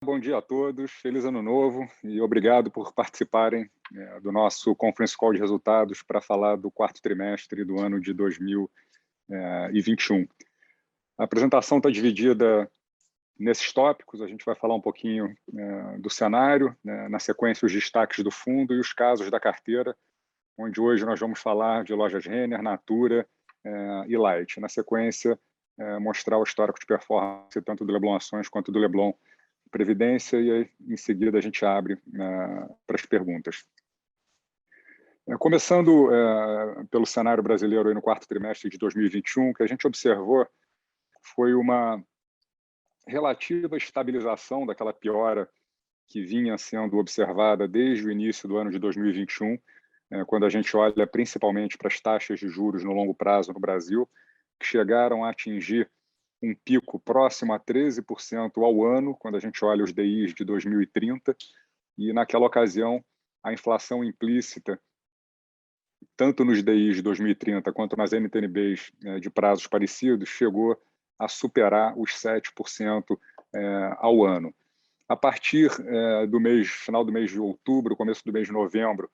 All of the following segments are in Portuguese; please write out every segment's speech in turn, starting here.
Bom dia a todos, feliz ano novo e obrigado por participarem do nosso Conference Call de resultados para falar do quarto trimestre do ano de 2021. A apresentação está dividida nesses tópicos, a gente vai falar um pouquinho do cenário, na sequência os destaques do fundo e os casos da carteira, onde hoje nós vamos falar de lojas Renner, Natura e Light. Na sequência, mostrar o histórico de performance tanto do Leblon Ações quanto do Leblon Previdência, e aí, em seguida a gente abre para as perguntas. Começando pelo cenário brasileiro aí no quarto trimestre de 2021, o que a gente observou foi uma relativa estabilização daquela piora que vinha sendo observada desde o início do ano de 2021, quando a gente olha principalmente para as taxas de juros no longo prazo no Brasil, que chegaram a atingir um pico próximo a 13% ao ano, quando a gente olha os DIs de 2030, e naquela ocasião a inflação implícita, tanto nos DIs de 2030 quanto nas NTNBs de prazos parecidos, chegou a superar os 7% ao ano. A partir do final do mês de outubro, começo do mês de novembro,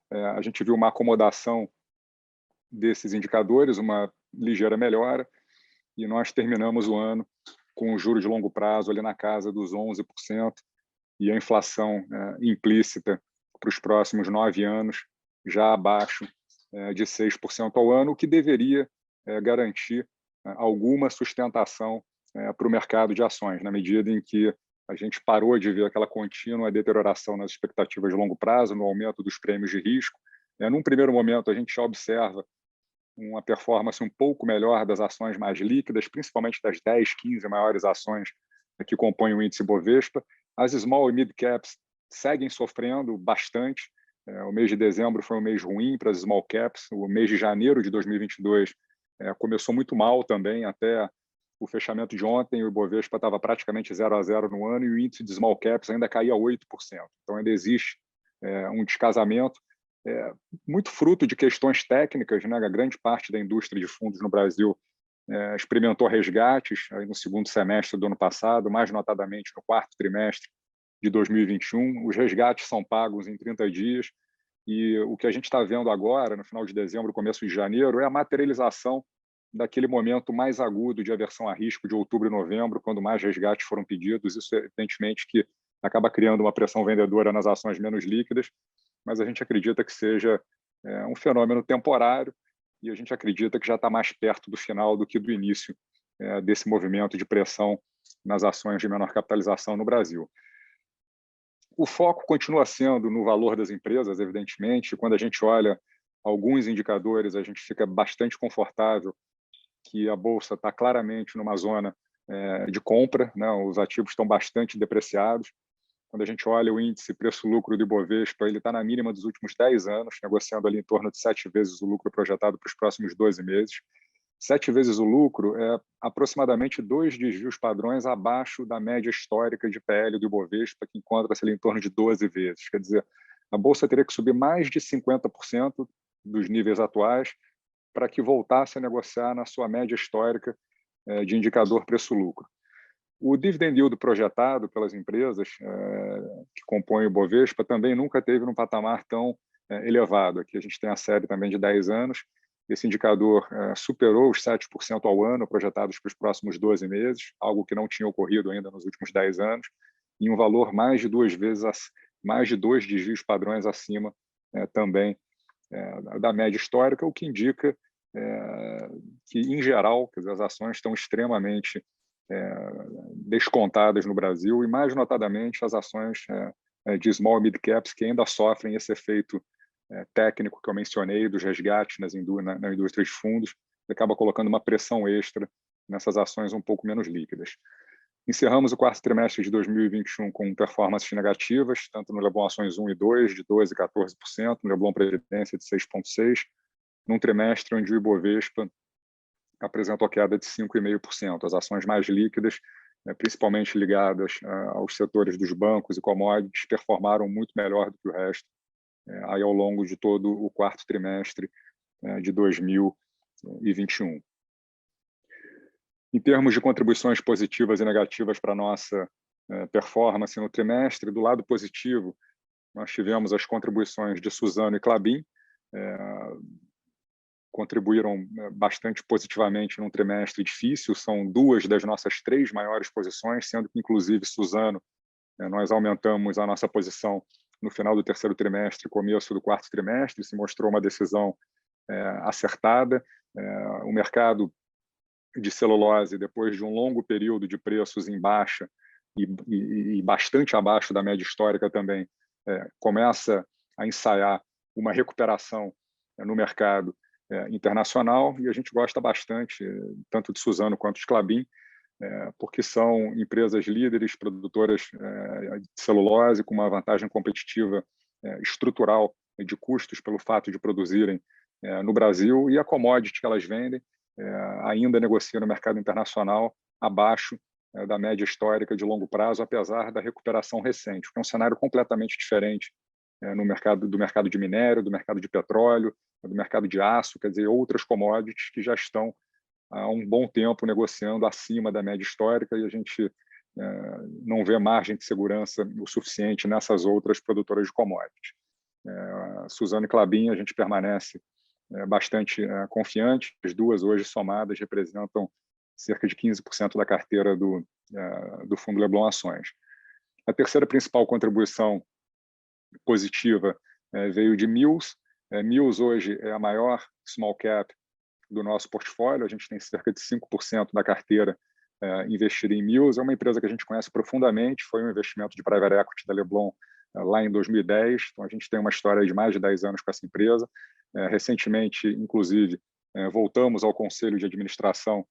a gente viu uma acomodação desses indicadores, uma ligeira melhora, e nós terminamos o ano com o juro de longo prazo ali na casa dos 11% e a inflação implícita para os próximos 9 anos já abaixo de 6% ao ano, o que deveria garantir alguma sustentação para o mercado de ações, na medida em que a gente parou de ver aquela contínua deterioração nas expectativas de longo prazo, no aumento dos prêmios de risco. Num primeiro momento, a gente já observa uma performance um pouco melhor das ações mais líquidas, principalmente das 10, 15 maiores ações que compõem o índice Bovespa. As small e mid caps seguem sofrendo bastante. O mês de dezembro foi um mês ruim para as small caps. O mês de janeiro de 2022 começou muito mal também, até o fechamento de ontem. O Bovespa estava praticamente 0-0 no ano e o índice de small caps ainda caía 8%. Então, ainda existe um descasamento. Muito fruto de questões técnicas, né? A grande parte da indústria de fundos no Brasil experimentou resgates aí no segundo semestre do ano passado, mais notadamente no quarto trimestre de 2021. Os resgates são pagos em 30 dias e o que a gente está vendo agora, no final de dezembro, começo de janeiro, é a materialização daquele momento mais agudo de aversão a risco de outubro e novembro, quando mais resgates foram pedidos. Isso, evidentemente, que acaba criando uma pressão vendedora nas ações menos líquidas, mas a gente acredita que seja um fenômeno temporário e a gente acredita que já está mais perto do final do que do início desse movimento de pressão nas ações de menor capitalização no Brasil. O foco continua sendo no valor das empresas, evidentemente. Quando a gente olha alguns indicadores, a gente fica bastante confortável que a Bolsa está claramente numa zona de compra, né? Os ativos estão bastante depreciados. Quando a gente olha o índice preço-lucro do Ibovespa, ele está na mínima dos últimos 10 anos, negociando ali em torno de 7 vezes o lucro projetado para os próximos 12 meses. 7 vezes o lucro é aproximadamente 2 desvios padrões abaixo da média histórica de PL do Ibovespa, que encontra-se ali em torno de 12 vezes. Quer dizer, a Bolsa teria que subir mais de 50% dos níveis atuais para que voltasse a negociar na sua média histórica de indicador preço-lucro. O dividend yield projetado pelas empresas que compõem o Bovespa também nunca teve num patamar tão elevado. Aqui a gente tem a série também de 10 anos. Esse indicador superou os 7% ao ano projetados para os próximos 12 meses, algo que não tinha ocorrido ainda nos últimos 10 anos, e um valor mais de 2 vezes, mais de 2 desvios padrões acima também da média histórica, o que indica que, em geral, quer dizer, as ações estão extremamente descontadas no Brasil, e mais notadamente as ações de small e mid caps, que ainda sofrem esse efeito técnico que eu mencionei dos resgates na indústria de fundos, que acaba colocando uma pressão extra nessas ações um pouco menos líquidas. Encerramos o quarto trimestre de 2021 com performances negativas, tanto no Leblon Ações 1 e 2, de 12% e 14%, no Leblon Previdência, de 6,6%, num trimestre onde o Ibovespa apresentou queda de 5,5%. As ações mais líquidas, principalmente ligadas aos setores dos bancos e commodities, performaram muito melhor do que o resto aí ao longo de todo o quarto trimestre de 2021. Em termos de contribuições positivas e negativas para a nossa performance no trimestre. Do lado positivo, nós tivemos as contribuições de Suzano e Klabin, contribuíram bastante positivamente num trimestre difícil, são 2 das nossas 3 maiores posições, sendo que, inclusive, Suzano, nós aumentamos a nossa posição no final do terceiro trimestre, começo do quarto trimestre, se mostrou uma decisão acertada. O mercado de celulose, depois de um longo período de preços em baixa e bastante abaixo da média histórica também, começa a ensaiar uma recuperação no mercado internacional, e a gente gosta bastante, tanto de Suzano quanto de Klabin, porque são empresas líderes, produtoras de celulose, com uma vantagem competitiva estrutural de custos pelo fato de produzirem no Brasil, e a commodity que elas vendem ainda negocia no mercado internacional abaixo da média histórica de longo prazo, apesar da recuperação recente, que é um cenário completamente diferente no do mercado de minério, do mercado de petróleo, do mercado de aço, quer dizer, outras commodities que já estão há um bom tempo negociando acima da média histórica, e a gente não vê margem de segurança o suficiente nessas outras produtoras de commodities. Suzano e Klabin, a gente permanece bastante confiante. As duas hoje somadas representam cerca de 15% da carteira do Fundo Leblon Ações. A terceira principal contribuição positiva veio de Mills. Mills hoje é a maior small cap do nosso portfólio, a gente tem cerca de 5% da carteira investida em Mills. É uma empresa que a gente conhece profundamente, foi um investimento de private equity da Leblon lá em 2010, então a gente tem uma história de mais de 10 anos com essa empresa. Recentemente, inclusive, voltamos ao conselho de administração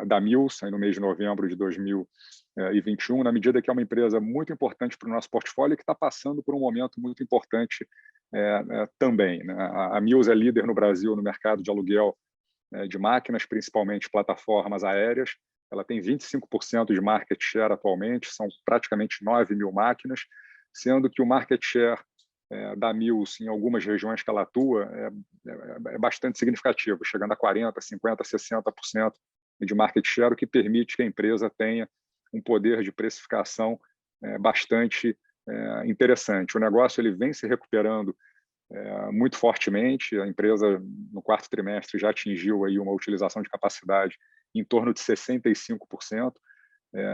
da Mills, no mês de novembro de 2021, na medida que é uma empresa muito importante para o nosso portfólio e que está passando por um momento muito importante também. A Mills é líder no Brasil no mercado de aluguel de máquinas, principalmente plataformas aéreas. Ela tem 25% de market share atualmente, são praticamente 9 mil máquinas, sendo que o market share da Mills em algumas regiões que ela atua é bastante significativo, chegando a 40%, 50%, 60% de market share, o que permite que a empresa tenha um poder de precificação bastante interessante. O negócio ele vem se recuperando muito fortemente. A empresa, no quarto trimestre, já atingiu aí uma utilização de capacidade em torno de 65%,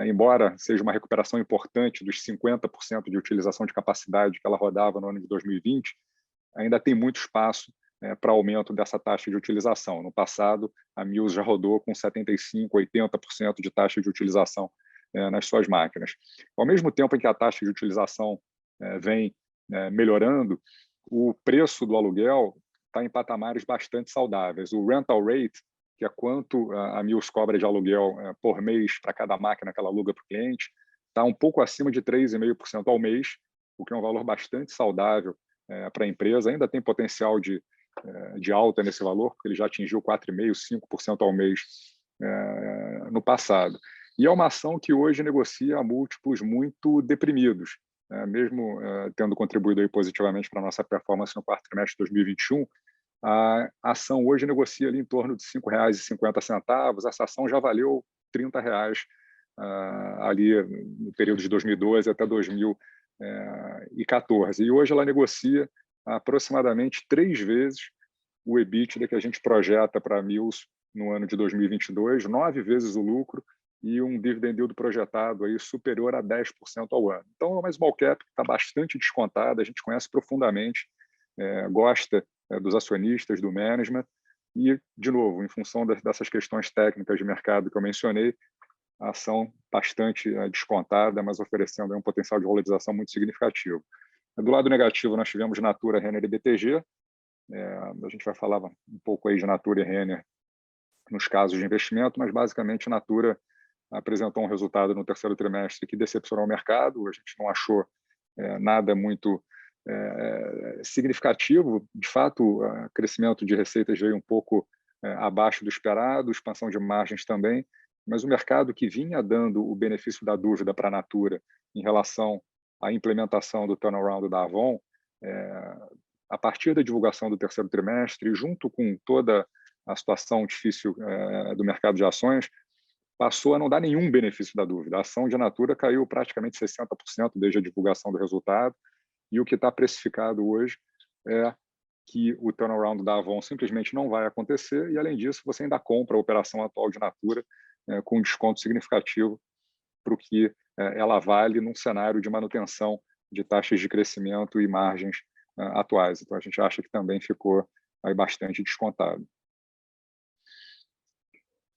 embora seja uma recuperação importante dos 50% de utilização de capacidade que ela rodava no ano de 2020, ainda tem muito espaço para aumento dessa taxa de utilização. No passado, a Mills já rodou com 75%, 80% de taxa de utilização nas suas máquinas. Ao mesmo tempo em que a taxa de utilização vem melhorando, o preço do aluguel está em patamares bastante saudáveis. O rental rate, que é quanto a Mills cobra de aluguel por mês para cada máquina que ela aluga para o cliente, está um pouco acima de 3,5% ao mês, o que é um valor bastante saudável para a empresa. Ainda tem potencial de alta nesse valor, porque ele já atingiu 4,5%, 5% ao mês no passado. E é uma ação que hoje negocia a múltiplos muito deprimidos. Mesmo tendo contribuído aí positivamente para a nossa performance no quarto trimestre de 2021, a ação hoje negocia ali em torno de R$ 5,50. Essa ação já valeu R$ 30 ali no período de 2012 até 2014. E hoje ela negocia aproximadamente 3 vezes o EBITDA que a gente projeta para a Mills no ano de 2022, 9 vezes o lucro e um dividend yield projetado aí superior a 10% ao ano. Então, é uma small cap que está bastante descontada, a gente conhece profundamente, gosta dos acionistas, do management, e, de novo, em função dessas questões técnicas de mercado que eu mencionei, a ação bastante descontada, mas oferecendo um potencial de valorização muito significativo. Do lado negativo, nós tivemos Natura, Renner e BTG. A gente vai falar um pouco aí de Natura e Renner nos casos de investimento, mas, basicamente, Natura apresentou um resultado no terceiro trimestre que decepcionou o mercado. A gente não achou nada muito significativo. De fato, o crescimento de receitas veio um pouco abaixo do esperado, expansão de margens também, mas o mercado que vinha dando o benefício da dúvida para a Natura em relação à implementação do turnaround da Avon, a partir da divulgação do terceiro trimestre, junto com toda a situação difícil do mercado de ações, passou a não dar nenhum benefício da dúvida. A ação de Natura caiu praticamente 60% desde a divulgação do resultado, e o que está precificado hoje é que o turnaround da Avon simplesmente não vai acontecer, e, além disso, você ainda compra a operação atual de Natura com um desconto significativo para o que ela vale num cenário de manutenção de taxas de crescimento e margens atuais. Então, a gente acha que também ficou aí bastante descontado.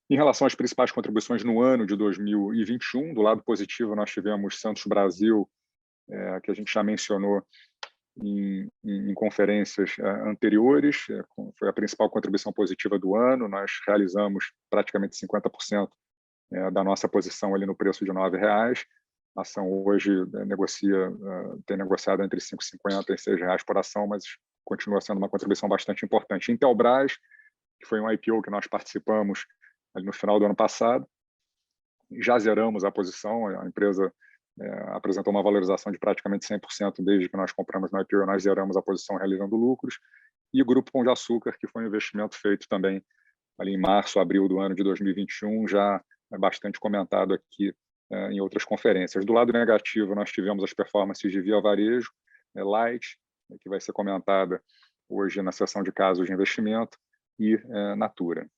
Em relação às principais contribuições no ano de 2021, do lado positivo, nós tivemos Santos Brasil, que a gente já mencionou em conferências anteriores, foi a principal contribuição positiva do ano. Nós realizamos praticamente 50% da nossa posição ali no preço de R$ 9,00. A ação hoje tem negociado entre R$ 5,50 e R$ 6,00 por ação, mas continua sendo uma contribuição bastante importante. Intelbras, que foi um IPO que nós participamos ali no final do ano passado, já zeramos a posição. A empresa apresentou uma valorização de praticamente 100% desde que nós compramos no IPO. Nós zeramos a posição realizando lucros. E o Grupo Pão de Açúcar, que foi um investimento feito também ali em março, abril do ano de 2021, já é bastante comentado aqui em outras conferências. Do lado negativo, nós tivemos as performances de Via Varejo, Light, que vai ser comentada hoje na sessão de casos de investimento, e Natura.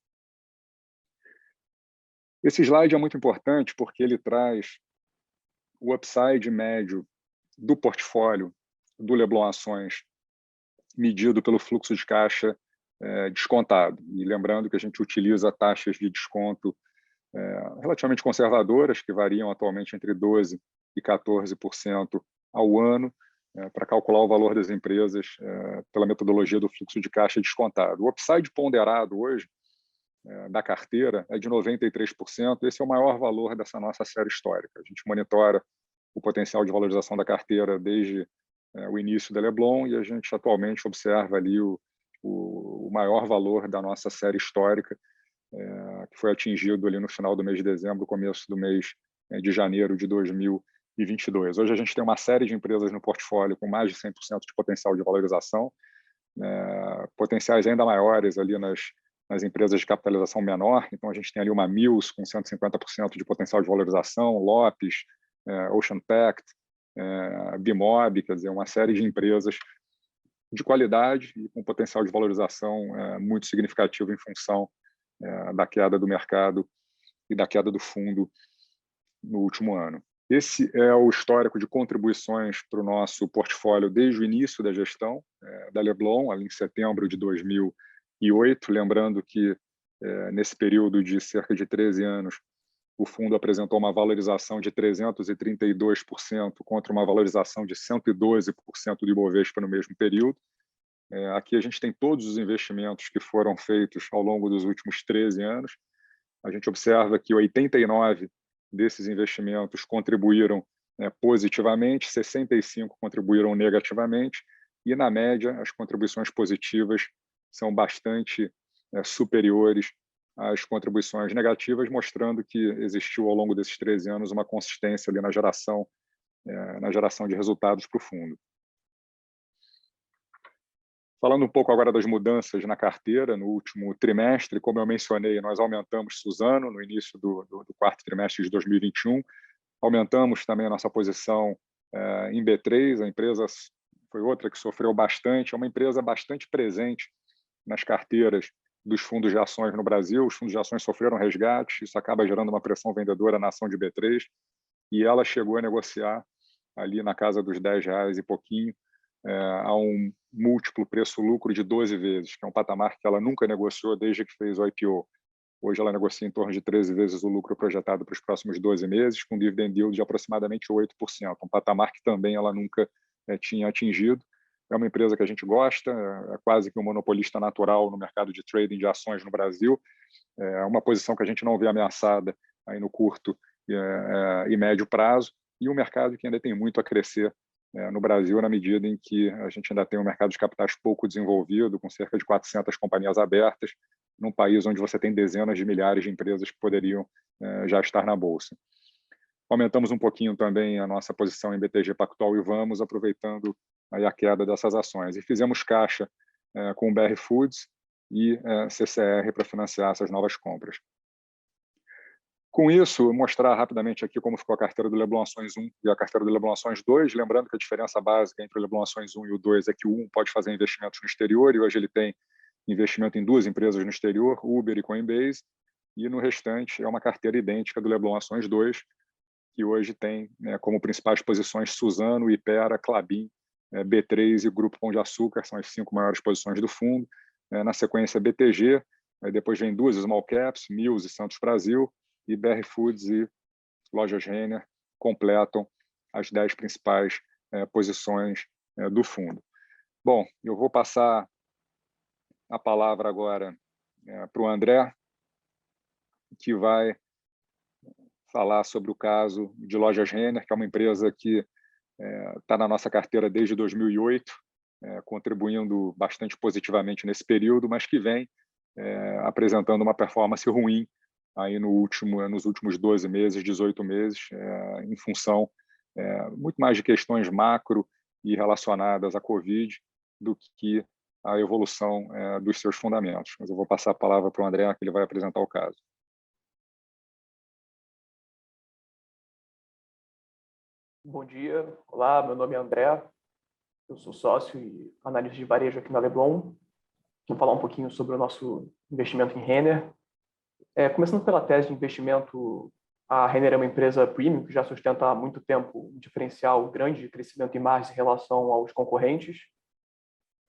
Esse slide é muito importante porque ele traz o upside médio do portfólio do Leblon Ações, medido pelo fluxo de caixa descontado. E lembrando que a gente utiliza taxas de desconto relativamente conservadoras, que variam atualmente entre 12% e 14% ao ano, para calcular o valor das empresas pela metodologia do fluxo de caixa descontado. O upside ponderado hoje da carteira é de 93%. Esse é o maior valor dessa nossa série histórica. A gente monitora o potencial de valorização da carteira desde o início da Leblon, e a gente atualmente observa ali o maior valor da nossa série histórica, que foi atingido ali no final do mês de dezembro, começo do mês de janeiro de 2022. Hoje a gente tem uma série de empresas no portfólio com mais de 100% de potencial de valorização, potenciais ainda maiores ali nas empresas de capitalização menor. Então, a gente tem ali uma Mills com 150% de potencial de valorização, Lopes, Ocean Pact, Bimob, quer dizer, uma série de empresas de qualidade e com potencial de valorização muito significativo em função da queda do mercado e da queda do fundo no último ano. Esse é o histórico de contribuições para o nosso portfólio desde o início da gestão da Leblon, ali em setembro de 2008. Lembrando que, nesse período de cerca de 13 anos, o fundo apresentou uma valorização de 332% contra uma valorização de 112% do Ibovespa no mesmo período. Aqui a gente tem todos os investimentos que foram feitos ao longo dos últimos 13 anos. A gente observa que 89 desses investimentos contribuíram positivamente, 65 contribuíram negativamente, e, na média, as contribuições positivas são bastante superiores às contribuições negativas, mostrando que existiu ao longo desses 13 anos uma consistência ali na geração de resultados para o fundo. Falando um pouco agora das mudanças na carteira no último trimestre, como eu mencionei, nós aumentamos Suzano no início do quarto trimestre de 2021, aumentamos também a nossa posição em B3, a empresa foi outra que sofreu bastante, é uma empresa bastante presente nas carteiras dos fundos de ações no Brasil. Os fundos de ações sofreram resgate, isso acaba gerando uma pressão vendedora na ação de B3, e ela chegou a negociar ali na casa dos R$10 e pouquinho, a um múltiplo preço-lucro de 12 vezes, que é um patamar que ela nunca negociou desde que fez o IPO. Hoje ela negocia em torno de 13 vezes o lucro projetado para os próximos 12 meses, com dividend yield de aproximadamente 8%, um patamar que também ela nunca tinha atingido. É uma empresa que a gente gosta, é quase que um monopolista natural no mercado de trading de ações no Brasil, é uma posição que a gente não vê ameaçada aí no curto e médio prazo, e um mercado que ainda tem muito a crescer no Brasil, na medida em que a gente ainda tem um mercado de capitais pouco desenvolvido, com cerca de 400 companhias abertas, num país onde você tem dezenas de milhares de empresas que poderiam já estar na Bolsa. Aumentamos um pouquinho também a nossa posição em BTG Pactual e Vamos, aproveitando aí a queda dessas ações. E fizemos caixa com o BR Foods e CCR para financiar essas novas compras. Com isso, mostrar rapidamente aqui como ficou a carteira do Leblon Ações 1 e a carteira do Leblon Ações 2, lembrando que a diferença básica entre o Leblon Ações 1 e o 2 é que o 1 pode fazer investimentos no exterior, e hoje ele tem investimento em 2 empresas no exterior, Uber e Coinbase, e no restante é uma carteira idêntica do Leblon Ações 2, que hoje tem, né, como principais posições Suzano, Ipera, Klabin, B3 e Grupo Pão de Açúcar, são as 5 maiores posições do fundo. Na sequência, BTG, depois vem 2 small caps, Mills e Santos Brasil, e BR Foods e Lojas Renner completam as 10 principais posições do fundo. Bom, eu vou passar a palavra agora para o André, que vai falar sobre o caso de Lojas Renner, que é uma empresa que está na nossa carteira desde 2008, contribuindo bastante positivamente nesse período, mas que vem apresentando uma performance ruim aí nos últimos 12 meses, 18 meses, em função muito mais de questões macro e relacionadas à Covid do que a evolução dos seus fundamentos. Mas eu vou passar a palavra para o André, que ele vai apresentar o caso. Bom dia, olá, meu nome é André, eu sou sócio e analista de varejo aqui na Leblon. Vou falar um pouquinho sobre o nosso investimento em Renner. Começando pela tese de investimento, a Renner é uma empresa premium que já sustenta há muito tempo um diferencial grande de crescimento em margens em relação aos concorrentes.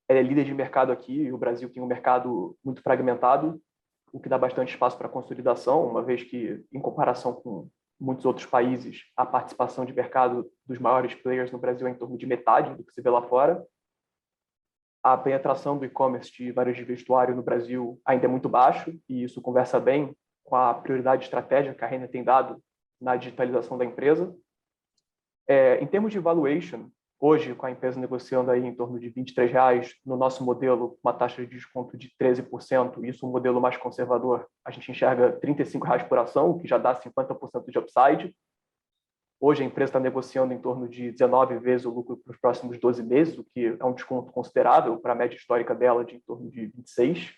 Ela é líder de mercado aqui e o Brasil tem um mercado muito fragmentado, o que dá bastante espaço para consolidação, uma vez que, em comparação com muitos outros países, a participação de mercado dos maiores players no Brasil é em torno de metade do que se vê lá fora. A penetração do e-commerce de varejo de vestuário no Brasil ainda é muito baixo, e isso conversa bem com a prioridade estratégica que a Renner tem dado na digitalização da empresa. Em termos de valuation, hoje, com a empresa negociando aí em torno de R$ 23, no nosso modelo, uma taxa de desconto de 13%, isso um modelo mais conservador, a gente enxerga R$ 35 por ação, o que já dá 50% de upside. Hoje a empresa está negociando em torno de 19 vezes o lucro para os próximos 12 meses, o que é um desconto considerável para a média histórica dela de em torno de 26.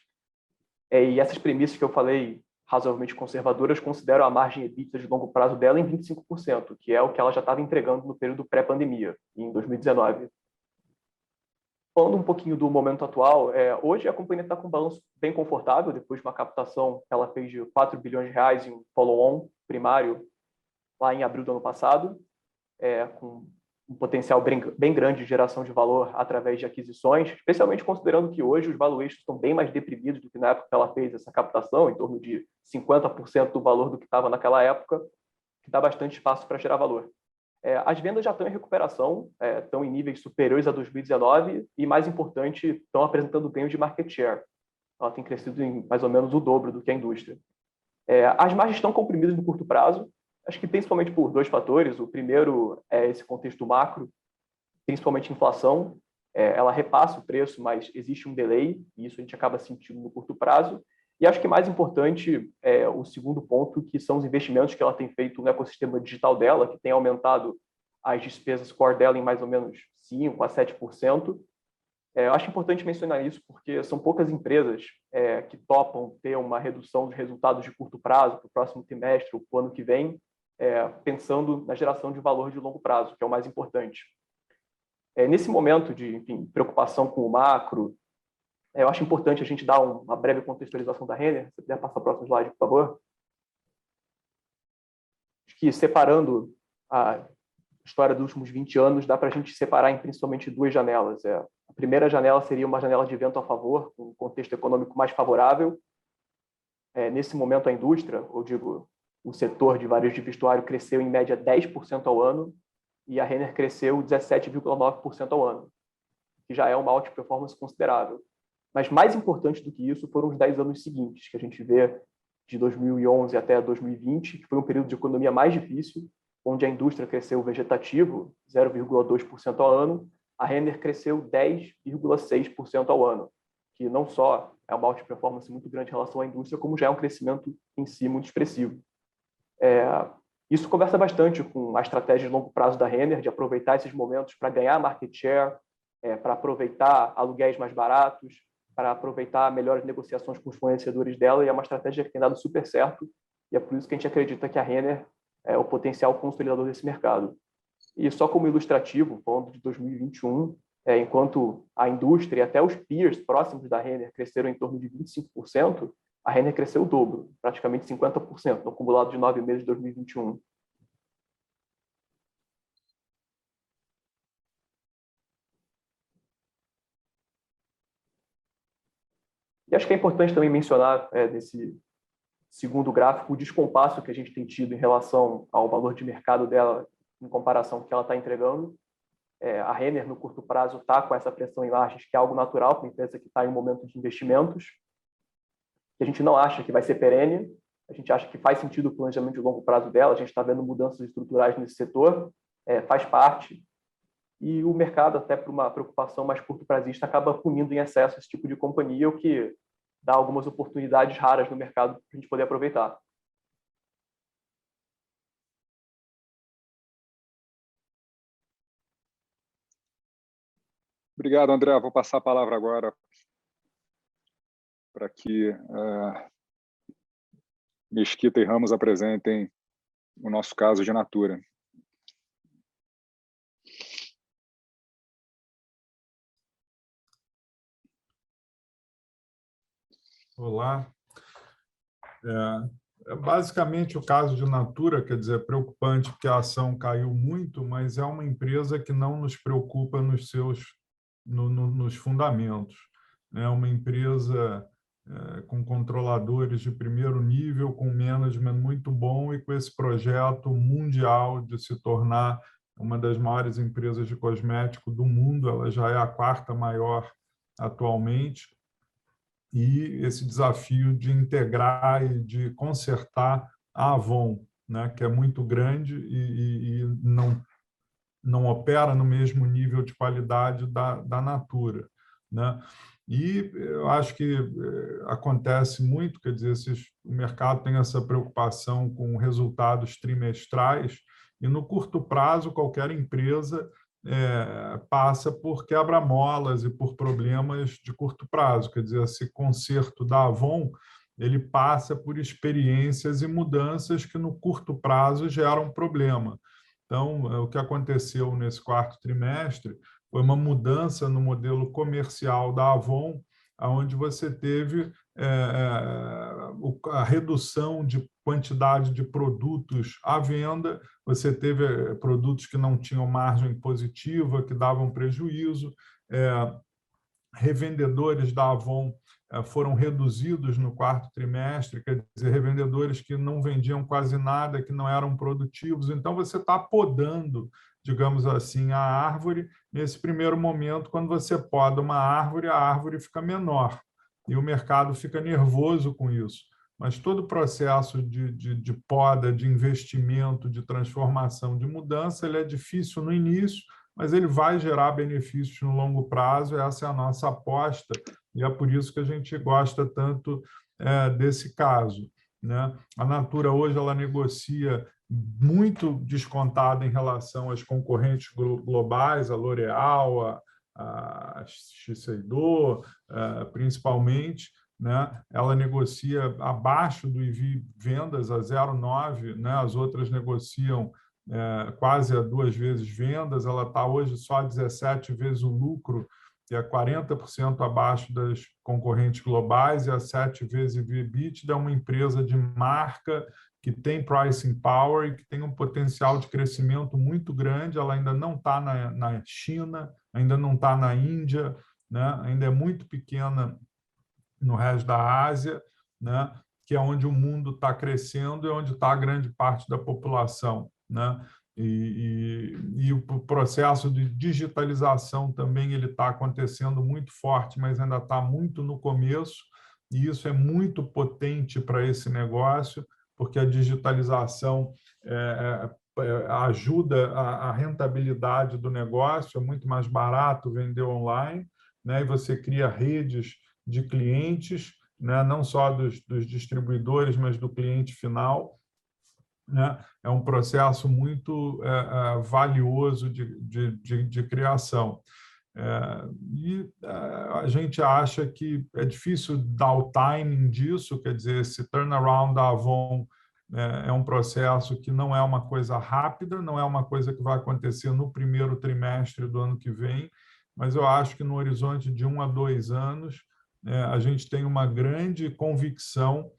E essas premissas que eu falei, razoavelmente conservadoras, consideram a margem EBITDA de longo prazo dela em 25%, que é o que ela já estava entregando no período pré-pandemia, em 2019. Falando um pouquinho do momento atual, hoje a companhia está com um balanço bem confortável, depois de uma captação que ela fez de R$ 4 bilhões em um follow-on primário, lá em abril do ano passado, com um potencial bem grande de geração de valor através de aquisições, especialmente considerando que hoje os valuations estão bem mais deprimidos do que na época que ela fez essa captação, em torno de 50% do valor do que estava naquela época, que dá bastante espaço para gerar valor. As vendas já estão em recuperação, estão em níveis superiores a 2019 e, mais importante, estão apresentando ganho de market share. Ela tem crescido em mais ou menos o dobro do que a indústria. As margens estão comprimidas no curto prazo, acho que principalmente por 2 fatores. O primeiro é esse contexto macro, principalmente inflação. Ela repassa o preço, mas existe um delay, e isso a gente acaba sentindo no curto prazo. E acho que mais importante é o segundo ponto, que são os investimentos que ela tem feito no ecossistema digital dela, que tem aumentado as despesas core dela em mais ou menos 5% a 7%. Eu acho importante mencionar isso porque são poucas empresas que topam ter uma redução de resultados de curto prazo para o próximo trimestre ou para o ano que vem, pensando na geração de valor de longo prazo, que é o mais importante. Nesse momento de preocupação com o macro, eu acho importante a gente dar uma breve contextualização da Renner. Se você puder passar para o próximo slide, por favor. Acho que separando a história dos últimos 20 anos, dá para a gente separar em principalmente 2 janelas. A primeira janela seria uma janela de vento a favor, com um contexto econômico mais favorável. Nesse momento, a indústria, eu digo, o setor de varejo de vestuário cresceu em média 10% ao ano e a Renner cresceu 17,9% ao ano, que já é uma alta performance considerável. Mas mais importante do que isso foram os 10 anos seguintes, que a gente vê de 2011 até 2020, que foi um período de economia mais difícil, onde a indústria cresceu vegetativo, 0,2% ao ano, a Renner cresceu 10,6% ao ano, que não só é uma alta performance muito grande em relação à indústria, como já é um crescimento em si muito expressivo. Isso conversa bastante com a estratégia de longo prazo da Renner, de aproveitar esses momentos para ganhar market share, para aproveitar aluguéis mais baratos, para aproveitar melhores negociações com os fornecedores dela, e é uma estratégia que tem dado super certo e é por isso que a gente acredita que a Renner é o potencial consolidador desse mercado. E só como ilustrativo, falando de 2021, enquanto a indústria e até os peers próximos da Renner cresceram em torno de 25%, a Renner cresceu o dobro, praticamente 50%, no acumulado de 9 meses de 2021. E acho que é importante também mencionar, nesse segundo gráfico, o descompasso que a gente tem tido em relação ao valor de mercado dela em comparação com o que ela está entregando. A Renner, no curto prazo, está com essa pressão em margens, que é algo natural para uma empresa que está em um momento de investimentos, que a gente não acha que vai ser perene, a gente acha que faz sentido o planejamento de longo prazo dela, a gente está vendo mudanças estruturais nesse setor, faz parte, e o mercado, até por uma preocupação mais curto-prazista, acaba punindo em excesso esse tipo de companhia, o que dá algumas oportunidades raras no mercado para a gente poder aproveitar. Obrigado, André. Vou passar a palavra agora para que Mesquita e Ramos apresentem o nosso caso de Natura. Olá. Basicamente, o caso de Natura, quer dizer, é preocupante porque a ação caiu muito, mas é uma empresa que não nos preocupa nos fundamentos. É uma empresa com controladores de primeiro nível, com management muito bom e com esse projeto mundial de se tornar uma das maiores empresas de cosmético do mundo. Ela já é a quarta maior atualmente. E esse desafio de integrar e de consertar a Avon, né, que é muito grande e não opera no mesmo nível de qualidade da Natura, né? E eu acho que acontece muito, quer dizer, o mercado tem essa preocupação com resultados trimestrais e no curto prazo qualquer empresa passa por quebra-molas e por problemas de curto prazo. Quer dizer, esse conserto da Avon, ele passa por experiências e mudanças que no curto prazo geram problema. Então, o que aconteceu nesse quarto trimestre foi uma mudança no modelo comercial da Avon, onde você teve a redução de quantidade de produtos à venda, você teve produtos que não tinham margem positiva, que davam prejuízo, revendedores da Avon foram reduzidos no quarto trimestre, quer dizer, revendedores que não vendiam quase nada, que não eram produtivos. Então, você está podando, digamos assim, a árvore. Nesse primeiro momento, quando você poda uma árvore, a árvore fica menor e o mercado fica nervoso com isso. Mas todo o processo de poda, de investimento, de transformação, de mudança, ele é difícil no início, mas ele vai gerar benefícios no longo prazo. Essa é a nossa aposta e é por isso que a gente gosta tanto desse caso, né? A Natura hoje ela negocia muito descontada em relação às concorrentes globais, a L'Oréal, a Shiseido, principalmente, né? Ela negocia abaixo do EV vendas a 0,9, né? As outras negociam quase a 2 vezes vendas. Ela está hoje só a 17 vezes o lucro, que é 40% abaixo das concorrentes globais, e a 7 vezes EBITDA. É uma empresa de marca que tem pricing power e que tem um potencial de crescimento muito grande. Ela ainda não está na China, ainda não está na Índia, né? Ainda é muito pequena no resto da Ásia, né? Que é onde o mundo está crescendo e onde está a grande parte da população, né? E o processo de digitalização também ele está acontecendo muito forte, mas ainda está muito no começo, e isso é muito potente para esse negócio, porque a digitalização ajuda a rentabilidade do negócio, é muito mais barato vender online, né? E você cria redes de clientes, né? Não só dos distribuidores, mas do cliente final, né? É um processo muito valioso de criação. E a gente acha que é difícil dar o timing disso, quer dizer, esse turnaround da Avon é um processo que não é uma coisa rápida, não é uma coisa que vai acontecer no primeiro trimestre do ano que vem, mas eu acho que no horizonte de 1 a 2 anos, a gente tem uma grande convicção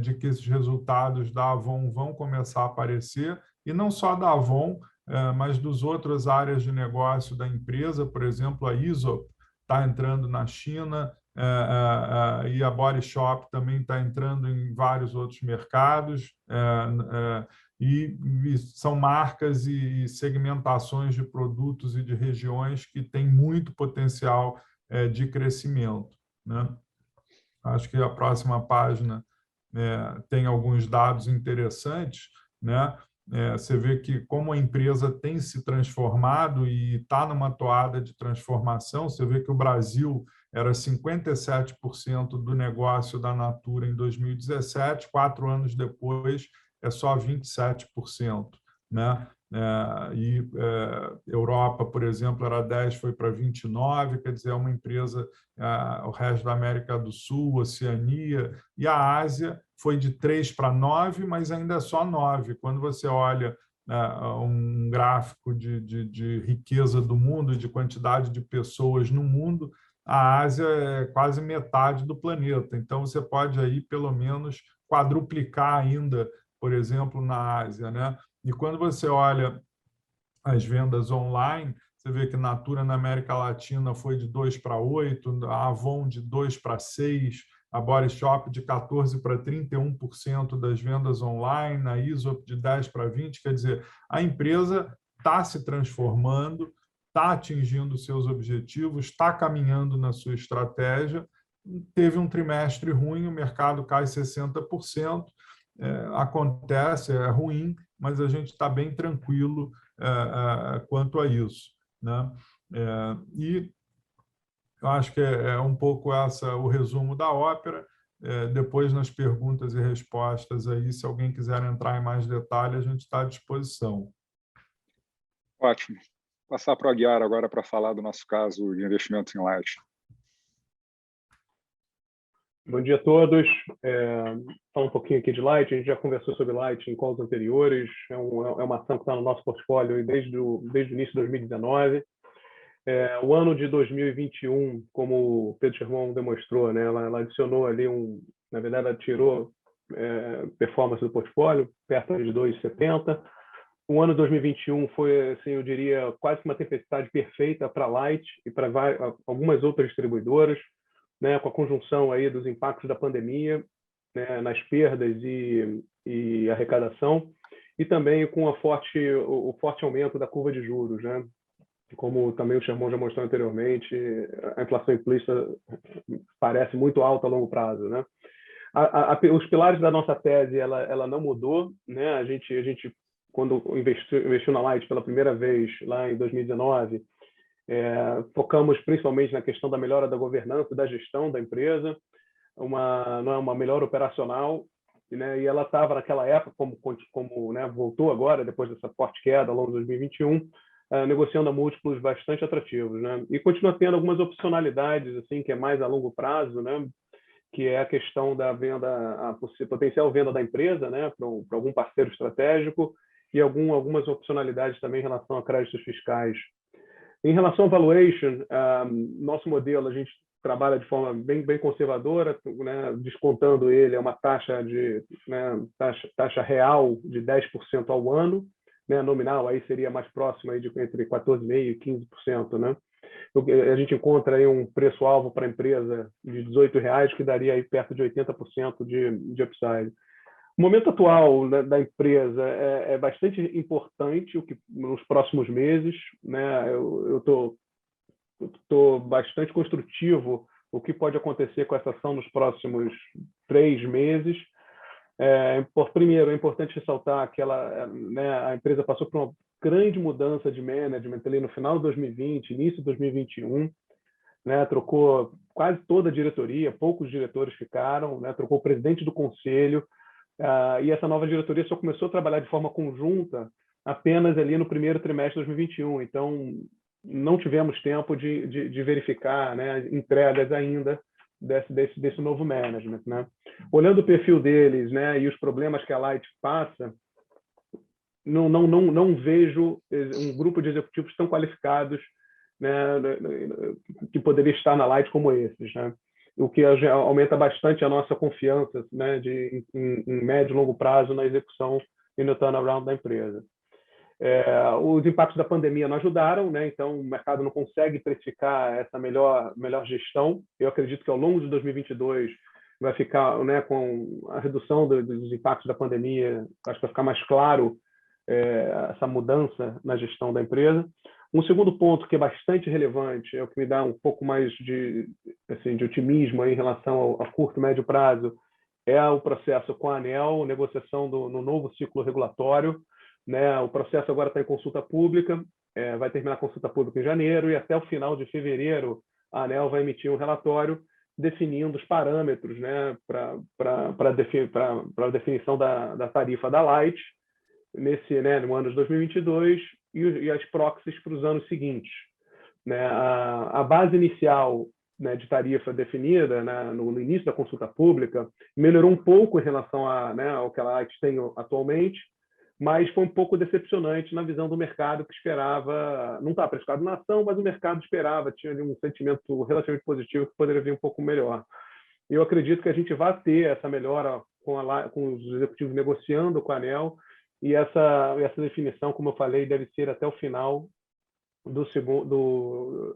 de que esses resultados da Avon vão começar a aparecer, e não só da Avon, mas das outras áreas de negócio da empresa. Por exemplo, a Aesop está entrando na China, e a Body Shop também está entrando em vários outros mercados, e são marcas e segmentações de produtos e de regiões que têm muito potencial de crescimento, né? Acho que a próxima página tem alguns dados interessantes, né? Você vê que como a empresa tem se transformado e está numa toada de transformação. Você vê que o Brasil era 57% do negócio da Natura em 2017, 4 anos depois é só 27%, né? Europa, por exemplo, era 10%, foi para 29%, quer dizer, é uma empresa, o resto da América do Sul, Oceania, e a Ásia foi de 3% para 9%, mas ainda é só 9%. Quando você olha um gráfico de riqueza do mundo, de quantidade de pessoas no mundo, a Ásia é quase metade do planeta. Então, você pode aí, pelo menos, quadruplicar ainda, por exemplo, na Ásia, né? E quando você olha as vendas online, você vê que Natura na América Latina foi de 2% para 8%, a Avon de 2% para 6%, a Body Shop de 14% para 31% das vendas online, a Aesop de 10% para 20%. Quer dizer, a empresa está se transformando, está atingindo seus objetivos, está caminhando na sua estratégia. Teve um trimestre ruim, o mercado cai 60%, acontece, é ruim, mas a gente está bem tranquilo quanto a isso, né? E eu acho que é um pouco o resumo da ópera. Depois, nas perguntas e respostas, aí, se alguém quiser entrar em mais detalhe, a gente está à disposição. Ótimo. Passar para o Aguiar agora para falar do nosso caso de investimentos em Light. Bom dia a todos. Falar um pouquinho aqui de Light. A gente já conversou sobre Light em calls anteriores. É uma ação que está no nosso portfólio desde o início de 2019. O ano de 2021, como o Pedro Sherman demonstrou, né, ela adicionou ali na verdade, ela tirou performance do portfólio, perto de 2,70. O ano de 2021 foi, assim, eu diria, quase uma tempestade perfeita para a Light e para algumas outras distribuidoras, né, com a conjunção aí dos impactos da pandemia, né, nas perdas e arrecadação, e também com o forte aumento da curva de juros, né? Como também o Sherman já mostrou anteriormente, a inflação implícita parece muito alta a longo prazo, né? Os pilares da nossa tese ela não mudou, né? A gente quando investiu na Light pela primeira vez lá em 2019, focamos principalmente na questão da melhora da governança e da gestão da empresa, uma melhora operacional, né? E ela estava naquela época, como né, voltou agora, depois dessa forte queda ao longo de 2021, negociando a múltiplos bastante atrativos, né? E continua tendo algumas opcionalidades, assim, que é mais a longo prazo, né? Que é a questão da venda, a potencial venda da empresa, né? Para algum parceiro estratégico, e algumas opcionalidades também em relação a créditos fiscais. Em relação ao valuation, nosso modelo, a gente trabalha de forma bem conservadora, né, descontando ele uma taxa taxa real de 10% ao ano, né, nominal aí seria mais próximo aí de entre 14,5% e 15%, né? A gente encontra aí um preço-alvo para a empresa de R$18, que daria aí perto de 80% de upside. O momento atual, né, da empresa é bastante importante nos próximos meses, né? Eu estou bastante construtivo o que pode acontecer com essa ação nos próximos 3 meses. Primeiro, é importante ressaltar que a empresa passou por uma grande mudança de management ali no final de 2020, início de 2021, né? Trocou quase toda a diretoria, poucos diretores ficaram, né? Trocou o presidente do conselho, e essa nova diretoria só começou a trabalhar de forma conjunta apenas ali no primeiro trimestre de 2021. Então, não tivemos tempo de verificar, né, entregas ainda desse novo management, né? Olhando o perfil deles, né, e os problemas que a Light passa, não vejo um grupo de executivos tão qualificados, né, que poderia estar na Light como esses, né? O que aumenta bastante a nossa confiança, né, em médio e longo prazo na execução e no turnaround da empresa. Os impactos da pandemia não ajudaram, né? Então o mercado não consegue precificar essa melhor gestão. Eu acredito que ao longo de 2022 vai ficar, né, com a redução dos impactos da pandemia, acho que vai ficar mais claro essa mudança na gestão da empresa. Um segundo ponto que é bastante relevante, é o que me dá um pouco mais de otimismo em relação a curto e médio prazo, é o processo com a ANEEL, negociação no novo ciclo regulatório, né? O processo agora está em consulta pública, vai terminar a consulta pública em janeiro, e até o final de fevereiro a ANEEL vai emitir um relatório definindo os parâmetros, né, para a definição da tarifa da Light, no ano de 2022, e as proxies para os anos seguintes, né? A base inicial, né, de tarifa definida, né, no início da consulta pública melhorou um pouco em relação ao que a Light tem atualmente, mas foi um pouco decepcionante na visão do mercado, que esperava, não está precificado na ação, mas o mercado esperava, tinha ali um sentimento relativamente positivo que poderia vir um pouco melhor. Eu acredito que a gente vai ter essa melhora com os executivos negociando com a ANEEL, e essa definição, como eu falei, deve ser até o final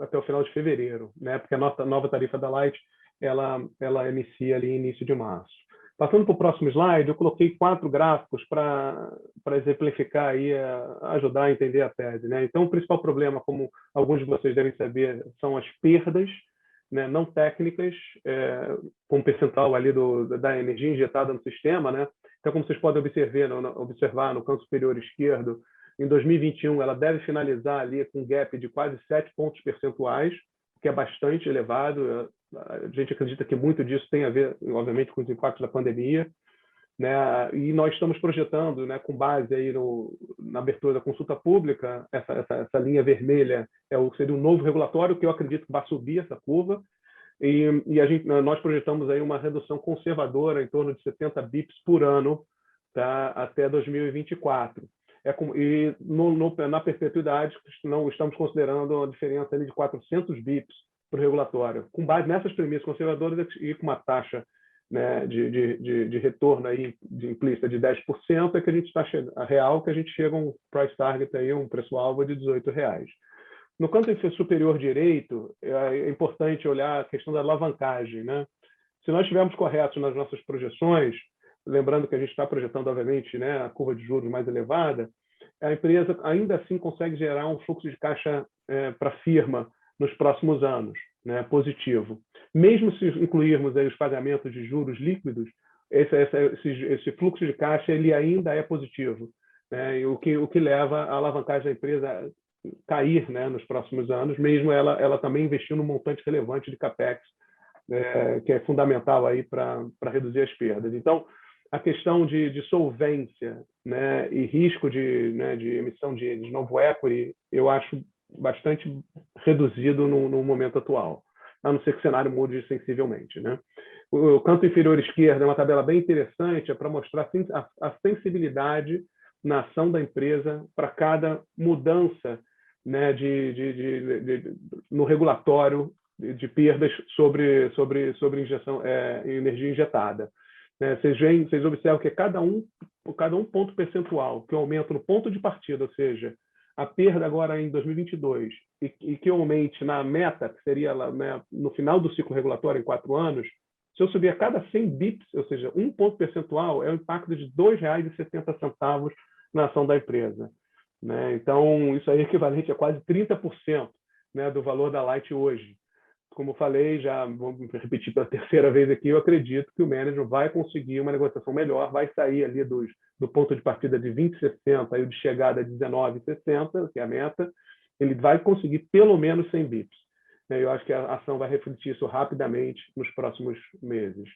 até o final de fevereiro, né? Porque a nova tarifa da Light ela inicia ali início de março. Passando para o próximo slide, eu coloquei 4 gráficos para exemplificar aí, ajudar a entender a tese, né? Então, o principal problema, como alguns de vocês devem saber, são as perdas, né, não técnicas, com o percentual ali da energia injetada no sistema, né? Então, como vocês podem observar no canto superior esquerdo, em 2021 ela deve finalizar ali com um gap de quase 7 pontos percentuais, que é bastante elevado. A gente acredita que muito disso tem a ver, obviamente, com os impactos da pandemia, né? E nós estamos projetando, né, com base aí na abertura da consulta pública, essa linha vermelha seria um novo regulatório, que eu acredito que vai subir essa curva, e nós projetamos aí uma redução conservadora em torno de 70 bips por ano, tá, até 2024. E na perpetuidade, não estamos considerando uma diferença ali de 400 bips para o regulatório. Com base nessas premissas conservadoras e com uma taxa, né, de retorno aí, implícita de 10%, é que a gente está real, que a gente chega a um price target, aí, um preço-alvo de R$18. No canto superior direito, é importante olhar a questão da alavancagem, né? Se nós estivermos corretos nas nossas projeções, lembrando que a gente está projetando, obviamente, né, a curva de juros mais elevada, a empresa ainda assim consegue gerar um fluxo de caixa para a firma nos próximos anos, né, positivo. Mesmo se incluirmos aí os pagamentos de juros líquidos, esse fluxo de caixa ele ainda é positivo, né, o que leva a alavancagem da empresa a cair, né, nos próximos anos, mesmo ela também investindo um montante relevante de CAPEX, que é fundamental aí para reduzir as perdas. Então, a questão de solvência, né, e risco de emissão de novo equity, eu acho bastante reduzido no momento atual, a não ser que o cenário mude sensivelmente, né? O canto inferior esquerdo é uma tabela bem interessante, para mostrar a sensibilidade na ação da empresa para cada mudança, né, no regulatório de perdas sobre injeção, energia injetada. Vocês observam que cada um ponto percentual que aumenta no ponto de partida, ou seja, a perda agora em 2022, e que aumente na meta, que seria lá, né, no final do ciclo regulatório, em 4 anos, se eu subir a cada 100 bips, ou seja, um ponto percentual, é um impacto de R$2,70 na ação da empresa, né? Então, isso aí é equivalente a quase 30%, né, do valor da Light hoje. Como falei, já vou repetir pela 3ª vez aqui, eu acredito que o manager vai conseguir uma negociação melhor, vai sair ali do ponto de partida de 20,60 e o de chegada de 19,60, que é a meta, ele vai conseguir pelo menos 100 bips. Eu acho que a ação vai refletir isso rapidamente nos próximos meses.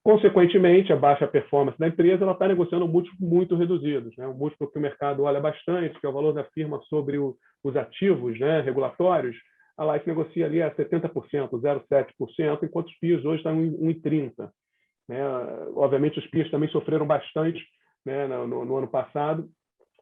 Consequentemente, a baixa performance da empresa ela está negociando múltiplos muito reduzidos, né? Um múltiplo que o mercado olha bastante, que é o valor da firma sobre os ativos, né, regulatórios. a Light negocia ali a 70%, 0,7%, enquanto os PIAs hoje estão em 1,30%. Né? Obviamente, os PIAs também sofreram bastante, né, no ano passado,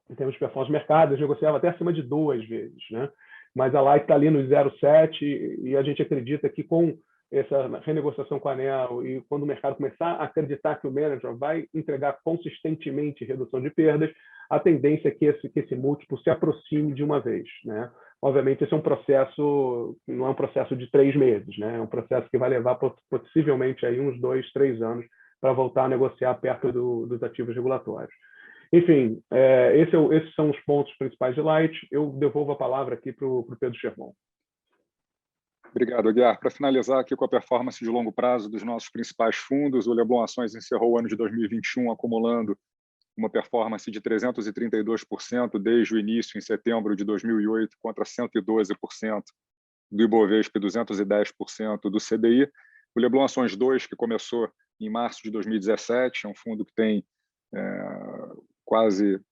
em termos de performance de mercado, eles negociavam até acima de 2 vezes. Né? Mas a Light está ali no 0,7% e a gente acredita que com essa renegociação com a ANEEL e quando o mercado começar a acreditar que o manager vai entregar consistentemente redução de perdas, a tendência é que esse múltiplo se aproxime de uma vez. Né? Obviamente, esse é um processo, não é um processo de 3 meses, né? É um processo que vai levar possivelmente aí uns 2, 3 anos para voltar a negociar perto dos ativos regulatórios. Enfim, esses são os pontos principais de Light. Eu devolvo a palavra aqui para o Pedro Scherman. Obrigado, Aguiar. Para finalizar aqui com a performance de longo prazo dos nossos principais fundos, o Leblon Ações encerrou o ano de 2021 acumulando uma performance de 332% desde o início, em setembro de 2008, contra 112% do Ibovespa e 210% do CDI. O Leblon Ações 2, que começou em março de 2017, é um fundo que tem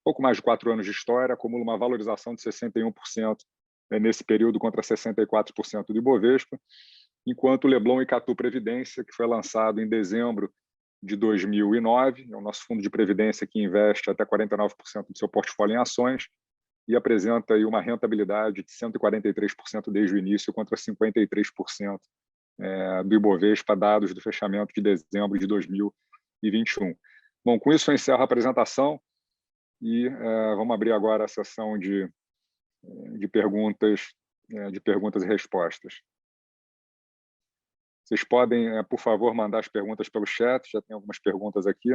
pouco mais de 4 anos de história, acumula uma valorização de 61% nesse período contra 64% do Ibovespa, enquanto o Leblon Icatu Previdência, que foi lançado em dezembro de 2009, é o nosso fundo de previdência que investe até 49% do seu portfólio em ações e apresenta aí uma rentabilidade de 143% desde o início contra 53% do Ibovespa, dados do fechamento de dezembro de 2021. Bom, com isso eu encerro a apresentação e vamos abrir agora a sessão de perguntas e respostas. Vocês podem, por favor, mandar as perguntas pelo chat. Já tem algumas perguntas aqui.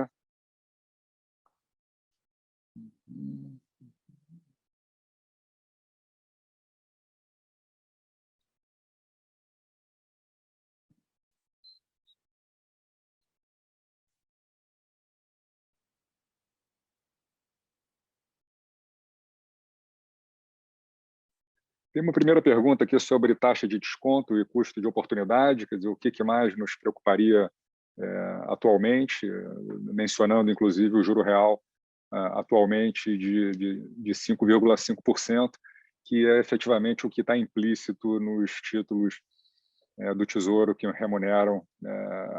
Tem uma primeira pergunta aqui sobre taxa de desconto e custo de oportunidade, quer dizer, o que mais nos preocuparia atualmente, mencionando inclusive o juro real atualmente de 5,5%, que é efetivamente o que está implícito nos títulos do Tesouro que remuneram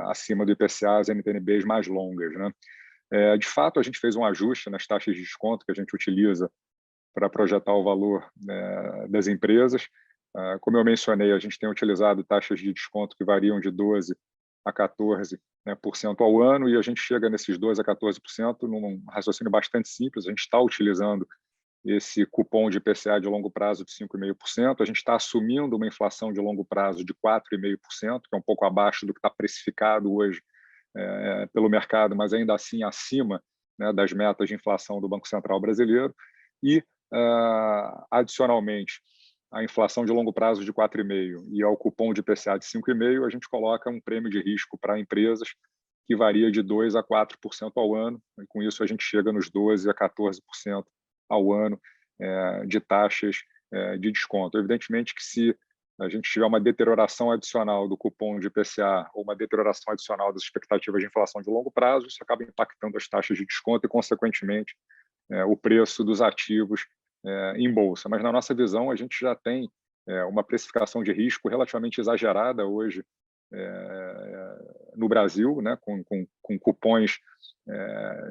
acima do IPCA as NTNBs mais longas. Né? De fato, a gente fez um ajuste nas taxas de desconto que a gente utiliza para projetar o valor das empresas. Como eu mencionei, a gente tem utilizado taxas de desconto que variam de 12% a 14% ao ano, e a gente chega nesses 12% a 14% num raciocínio bastante simples. A gente está utilizando esse cupom de IPCA de longo prazo de 5,5%. A gente está assumindo uma inflação de longo prazo de 4,5%, que é um pouco abaixo do que está precificado hoje pelo mercado, mas ainda assim acima das metas de inflação do Banco Central brasileiro. E, adicionalmente, a inflação de longo prazo de 4,5% e ao cupom de IPCA de 5,5%, a gente coloca um prêmio de risco para empresas que varia de 2% a 4% ao ano, e com isso a gente chega nos 12% a 14% ao ano de taxas de desconto. Evidentemente que se a gente tiver uma deterioração adicional do cupom de IPCA ou uma deterioração adicional das expectativas de inflação de longo prazo, isso acaba impactando as taxas de desconto e, consequentemente, o preço dos ativos em bolsa. Mas, na nossa visão, a gente já tem uma precificação de risco relativamente exagerada hoje no Brasil, né, com cupons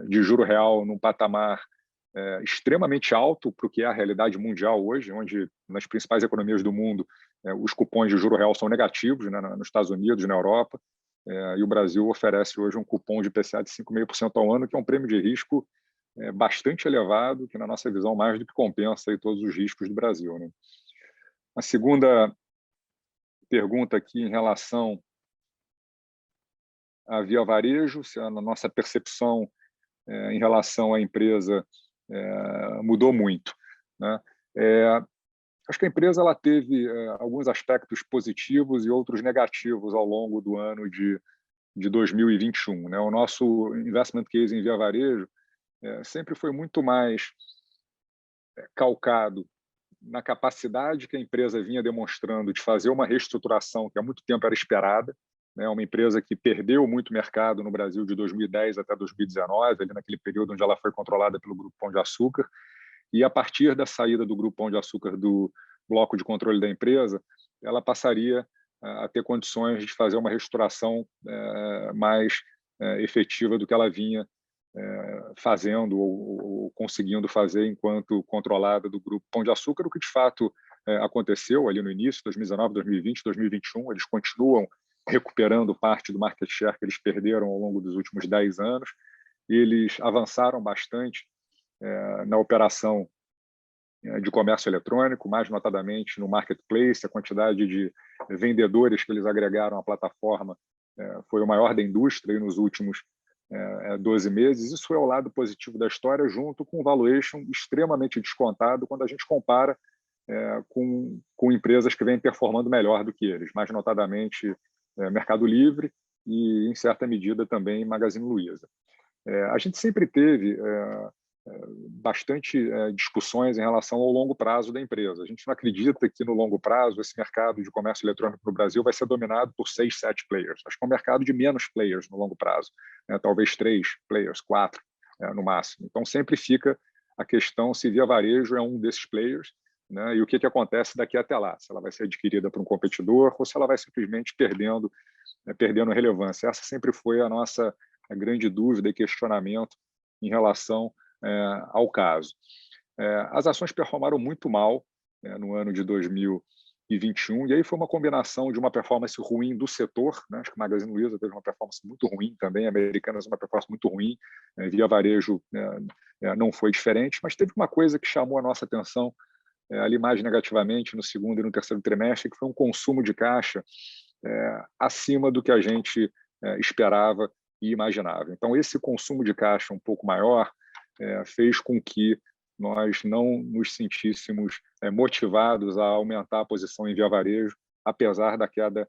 de juro real num patamar extremamente alto para o que é a realidade mundial hoje, onde nas principais economias do mundo os cupons de juro real são negativos, né, nos Estados Unidos, na Europa, e o Brasil oferece hoje um cupom de IPCA de 5,5% ao ano, que é um prêmio de risco bastante elevado, que na nossa visão mais do que compensa aí todos os riscos do Brasil. Né? A segunda pergunta aqui em relação à Via Varejo, se a nossa percepção em relação à empresa mudou muito. Né? Acho que a empresa ela teve alguns aspectos positivos e outros negativos ao longo do ano de 2021. Né? O nosso investment case em Via Varejo sempre foi muito mais calcado na capacidade que a empresa vinha demonstrando de fazer uma reestruturação que há muito tempo era esperada, né? Uma empresa que perdeu muito mercado no Brasil de 2010 até 2019, ali naquele período onde ela foi controlada pelo Grupo Pão de Açúcar, e a partir da saída do Grupo Pão de Açúcar do bloco de controle da empresa, ela passaria a ter condições de fazer uma reestruturação mais efetiva do que ela vinha fazendo ou conseguindo fazer enquanto controlada do grupo Pão de Açúcar, o que de fato aconteceu ali no início, 2019, 2020, 2021. Eles continuam recuperando parte do market share que eles perderam ao longo dos últimos 10 anos. Eles avançaram bastante na operação de comércio eletrônico, mais notadamente no marketplace. A quantidade de vendedores que eles agregaram à plataforma foi o maior da indústria nos últimos 12 meses. Isso é o lado positivo da história, junto com um valuation extremamente descontado quando a gente compara com empresas que vêm performando melhor do que eles, mais notadamente Mercado Livre e, em certa medida, também Magazine Luiza. A gente sempre teve bastante discussões em relação ao longo prazo da empresa. A gente não acredita que, no longo prazo, esse mercado de comércio eletrônico no Brasil vai ser dominado por 6, 7 players. Acho que é um mercado de menos players no longo prazo, talvez 3 players, 4 no máximo. Então, sempre fica a questão se Via Varejo é um desses players, e o que acontece daqui até lá, se ela vai ser adquirida por um competidor ou se ela vai simplesmente perdendo relevância. Essa sempre foi a nossa grande dúvida e questionamento em relação ao caso. As ações performaram muito mal no ano de 2021, e aí foi uma combinação de uma performance ruim do setor, acho que a Magazine Luiza teve uma performance muito ruim também, a Americanas uma performance muito ruim, Via Varejo não foi diferente, mas teve uma coisa que chamou a nossa atenção ali mais negativamente no segundo e no terceiro trimestre, que foi um consumo de caixa acima do que a gente esperava e imaginava. Então, esse consumo de caixa um pouco maior fez com que nós não nos sentíssemos motivados a aumentar a posição em Via Varejo, apesar da queda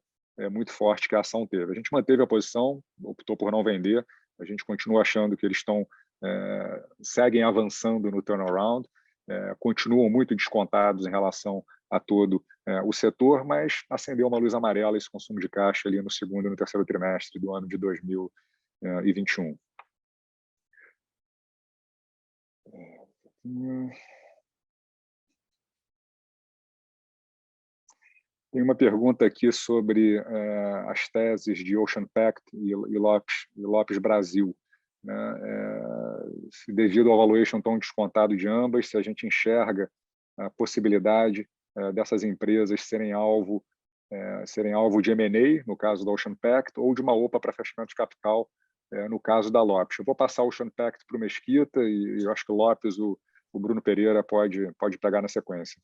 muito forte que a ação teve. A gente manteve a posição, optou por não vender, a gente continua achando que eles seguem avançando no turnaround, continuam muito descontados em relação a todo o setor, mas acendeu uma luz amarela esse consumo de caixa ali no segundo e no terceiro trimestre do ano de 2021. Tem uma pergunta aqui sobre as teses de Ocean Pact e Lopes Brasil, se devido ao valuation tão descontado de ambas, se a gente enxerga a possibilidade dessas empresas serem alvo de M&A, no caso da Ocean Pact, ou de uma OPA para fechamento de capital, no caso da Lopes. Eu vou passar o Ocean Pact para o Mesquita e eu acho que o Lopes, o Bruno Pereira pode pegar na sequência.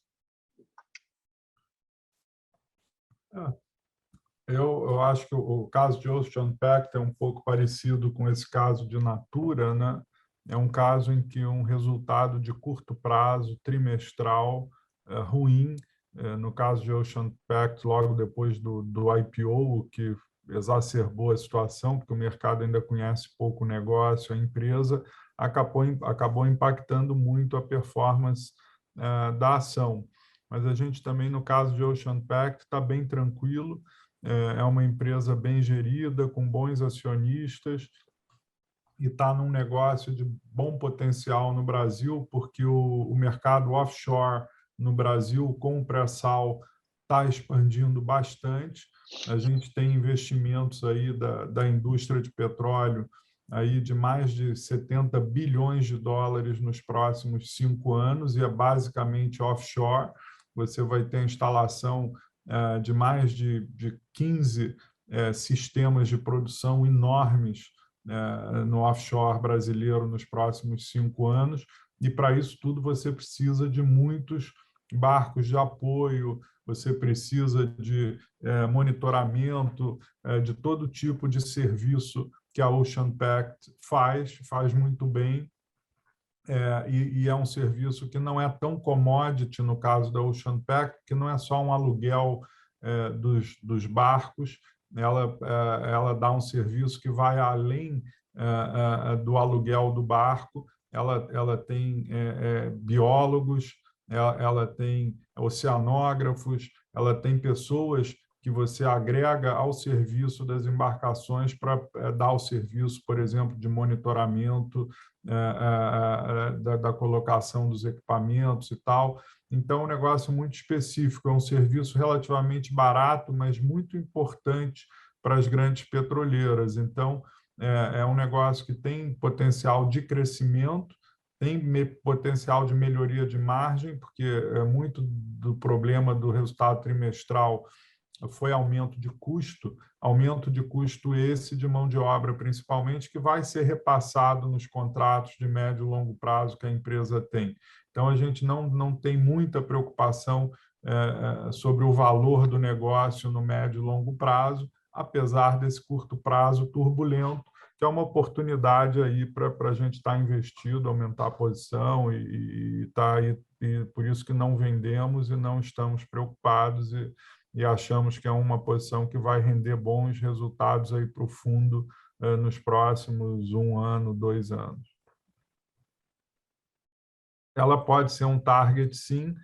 Eu acho que o caso de Ocean Pact é um pouco parecido com esse caso de Natura, né? É um caso em que um resultado de curto prazo, trimestral, ruim. No caso de Ocean Pact, logo depois do IPO, o que exacerbou a situação, porque o mercado ainda conhece pouco o negócio, a empresa, acabou impactando muito a performance da ação. Mas a gente também, no caso de Ocean Pact, está bem tranquilo. É uma empresa bem gerida, com bons acionistas, e está num negócio de bom potencial no Brasil, porque o mercado offshore no Brasil, com o pré-sal, está expandindo bastante. A gente tem investimentos aí da indústria de petróleo aí de mais de 70 bilhões de dólares nos próximos 5 anos, e é basicamente offshore. Você vai ter a instalação de mais de 15 sistemas de produção enormes no offshore brasileiro nos próximos 5 anos, e para isso tudo você precisa de muitos barcos de apoio, você precisa de monitoramento, de todo tipo de serviço que a Ocean Pact faz muito bem, e é um serviço que não é tão commodity no caso da Ocean Pact, que não é só um aluguel dos barcos, ela dá um serviço que vai além do aluguel do barco. Ela tem biólogos, ela tem oceanógrafos, ela tem pessoas que você agrega ao serviço das embarcações para dar o serviço, por exemplo, de monitoramento da colocação dos equipamentos e tal. Então, é um negócio muito específico, é um serviço relativamente barato, mas muito importante para as grandes petroleiras. Então, é um negócio que tem potencial de crescimento, tem potencial de melhoria de margem, porque muito do problema do resultado trimestral foi aumento de custo esse de mão de obra, principalmente, que vai ser repassado nos contratos de médio e longo prazo que a empresa tem. Então, a gente não tem muita preocupação sobre o valor do negócio no médio e longo prazo, apesar desse curto prazo turbulento, que é uma oportunidade aí para a gente estar investido, aumentar a posição e por isso que não vendemos e não estamos preocupados e achamos que é uma posição que vai render bons resultados aí para o fundo nos próximos 1 ano, 2 anos. Ela pode ser um target, sim,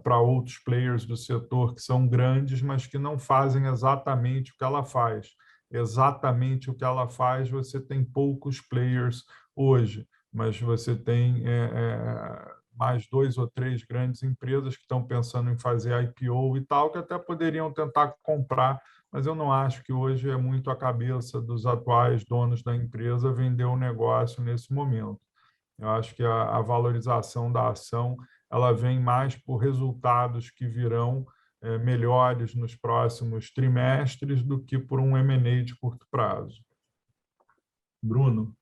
para outros players do setor que são grandes, mas que não fazem exatamente o que ela faz. Exatamente o que ela faz, você tem poucos players hoje, mas você tem mais 2 ou 3 grandes empresas que estão pensando em fazer IPO e tal, que até poderiam tentar comprar, mas eu não acho que hoje é muito a cabeça dos atuais donos da empresa vender o negócio nesse momento. Eu acho que a valorização da ação ela vem mais por resultados que virão melhores nos próximos trimestres do que por um M&A de curto prazo. Bruno?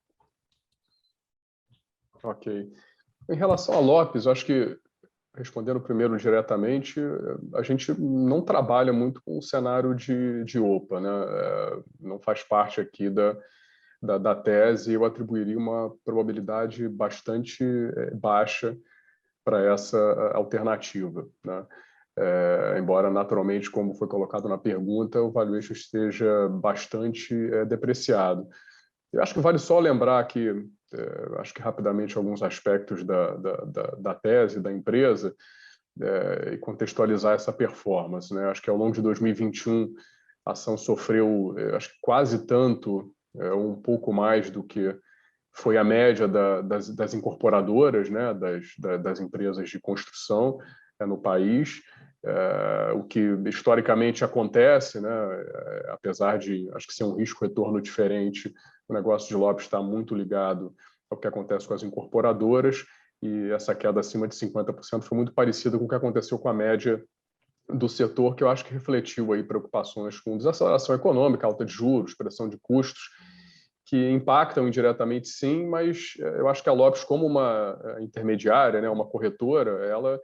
Ok. Em relação a Lopes, eu acho que, respondendo primeiro diretamente, a gente não trabalha muito com o cenário de OPA, né? Não faz parte aqui da tese, eu atribuiria uma probabilidade bastante baixa para essa alternativa, né? Embora, naturalmente, como foi colocado na pergunta, o valuation esteja bastante depreciado. Eu acho que vale só lembrar que, acho que rapidamente, alguns aspectos da tese, da empresa, e contextualizar essa performance, né? Acho que ao longo de 2021, a ação sofreu, acho que quase tanto, um pouco mais do que foi a média das incorporadoras, né? das empresas de construção no país, o que historicamente acontece, né? Apesar de, acho que ser um risco-retorno diferente, o negócio de Lopes está muito ligado ao que acontece com as incorporadoras, e essa queda acima de 50% foi muito parecida com o que aconteceu com a média do setor, que eu acho que refletiu aí preocupações com desaceleração econômica, alta de juros, pressão de custos, que impactam indiretamente, sim, mas eu acho que a Lopes, como uma intermediária, né, uma corretora, ela,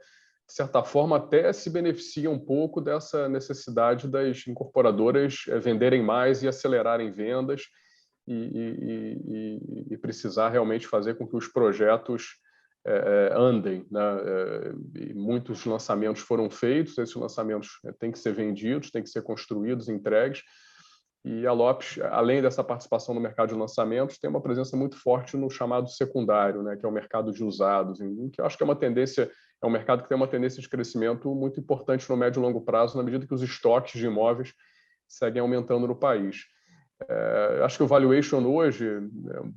de certa forma, até se beneficia um pouco dessa necessidade das incorporadoras venderem mais e acelerarem vendas e precisar realmente fazer com que os projetos andem, né? E muitos lançamentos foram feitos, esses lançamentos têm que ser vendidos, têm que ser construídos, entregues, e a Lopes, além dessa participação no mercado de lançamentos, tem uma presença muito forte no chamado secundário, né, que é o mercado de usados, que eu acho que é um mercado que tem uma tendência de crescimento muito importante no médio e longo prazo, na medida que os estoques de imóveis seguem aumentando no país. Acho que o valuation hoje,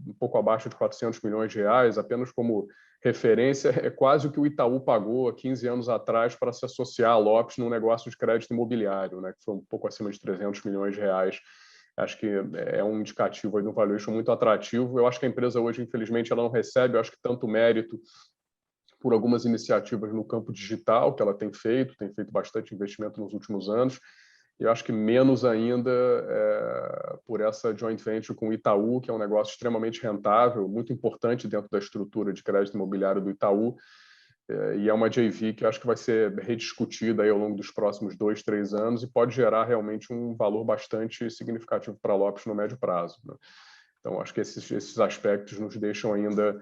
um pouco abaixo de 400 milhões de reais, apenas como referência, é quase o que o Itaú pagou há 15 anos atrás para se associar a Lopes num negócio de crédito imobiliário, né, que foi um pouco acima de 300 milhões de reais. Acho que é um indicativo aí de um valuation muito atrativo. Eu acho que a empresa hoje, infelizmente, ela não recebe, eu acho que tanto mérito por algumas iniciativas no campo digital que ela tem feito bastante investimento nos últimos anos, e eu acho que menos ainda por essa joint venture com o Itaú, que é um negócio extremamente rentável, muito importante dentro da estrutura de crédito imobiliário do Itaú, e é uma JV que eu acho que vai ser rediscutida aí ao longo dos próximos 2, 3 anos e pode gerar realmente um valor bastante significativo para a Lopes no médio prazo, né? Então, acho que esses aspectos nos deixam ainda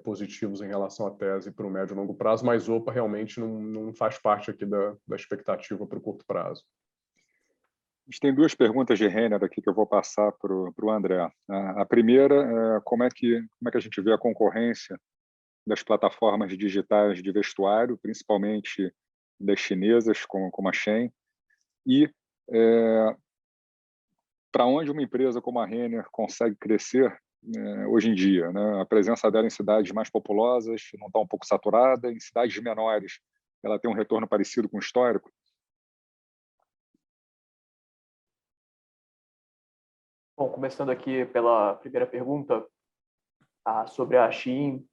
positivos em relação à tese para o médio e longo prazo, mas OPA realmente não faz parte aqui da expectativa para o curto prazo. A gente tem 2 perguntas de Renner aqui que eu vou passar para o André. A primeira é como é que a gente vê a concorrência das plataformas digitais de vestuário, principalmente das chinesas, como a Shein, E para onde uma empresa como a Renner consegue crescer hoje em dia, né? A presença dela em cidades mais populosas não está um pouco saturada, em cidades menores ela tem um retorno parecido com o histórico. Bom, começando aqui pela primeira pergunta sobre a Shein,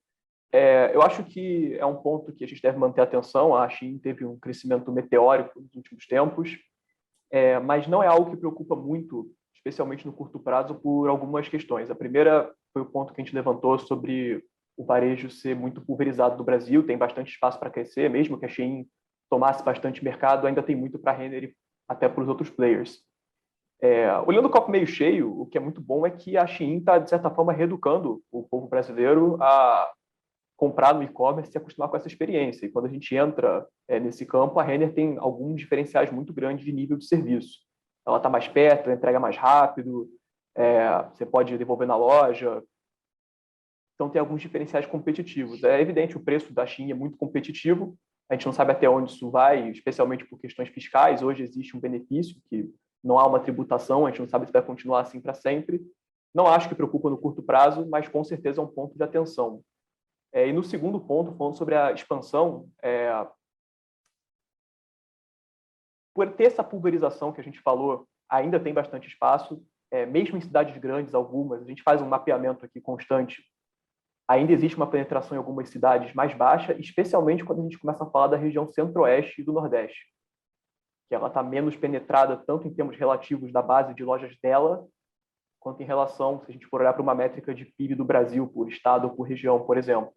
eu acho que é um ponto que a gente deve manter atenção. A Shein teve um crescimento meteórico nos últimos tempos, mas não é algo que preocupa muito, especialmente no curto prazo, por algumas questões. A primeira foi o ponto que a gente levantou sobre o varejo ser muito pulverizado no Brasil, tem bastante espaço para crescer, mesmo que a Shein tomasse bastante mercado, ainda tem muito para a Renner e até para os outros players. Olhando o copo meio cheio, o que é muito bom é que a Shein está, de certa forma, reeducando o povo brasileiro a comprar no e-commerce e acostumar com essa experiência. E quando a gente entra nesse campo, a Renner tem alguns diferenciais muito grandes de nível de serviço. Ela está mais perto, ela entrega mais rápido, você pode devolver na loja. Então, tem alguns diferenciais competitivos. É evidente, o preço da Shein é muito competitivo, a gente não sabe até onde isso vai, especialmente por questões fiscais. Hoje existe um benefício, que não há uma tributação, a gente não sabe se vai continuar assim para sempre. Não acho que preocupa no curto prazo, mas com certeza é um ponto de atenção. E no segundo ponto, falando sobre a expansão, por ter essa pulverização que a gente falou, ainda tem bastante espaço, mesmo em cidades grandes, algumas, a gente faz um mapeamento aqui constante, ainda existe uma penetração em algumas cidades mais baixa, especialmente quando a gente começa a falar da região centro-oeste e do nordeste, que ela está menos penetrada tanto em termos relativos da base de lojas dela, quanto em relação, se a gente for olhar para uma métrica de PIB do Brasil, por estado ou por região, por exemplo.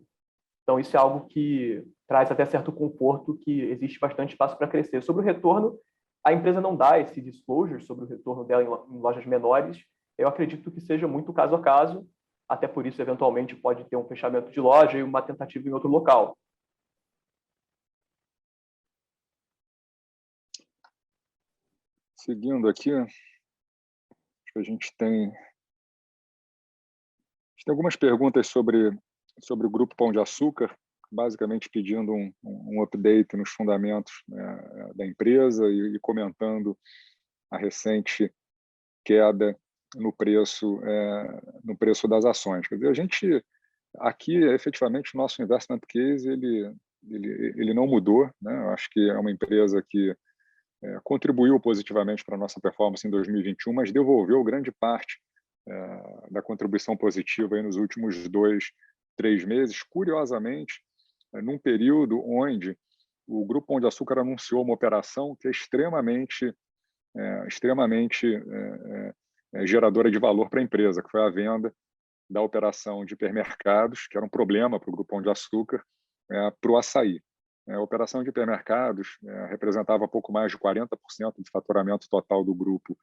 Então, isso é algo que traz até certo conforto, que existe bastante espaço para crescer. Sobre o retorno, a empresa não dá esse disclosure sobre o retorno dela em lojas menores. Eu acredito que seja muito caso a caso, até por isso, eventualmente, pode ter um fechamento de loja e uma tentativa em outro local. Seguindo aqui, acho que a gente tem algumas perguntas sobre o Grupo Pão de Açúcar, basicamente pedindo um update nos fundamentos, né, da empresa e comentando a recente queda no preço das ações. Quer dizer, a gente aqui, efetivamente, o nosso investment case ele não mudou, né? Eu acho que é uma empresa que contribuiu positivamente para a nossa performance em 2021, mas devolveu grande parte da contribuição positiva aí nos últimos 2-3 meses, curiosamente, num período onde o Grupo Pão de Açúcar anunciou uma operação que é extremamente geradora de valor para a empresa, que foi a venda da operação de hipermercados, que era um problema para o Grupo Pão de Açúcar, para o açaí. A operação de hipermercados representava pouco mais de 40% do faturamento total do grupo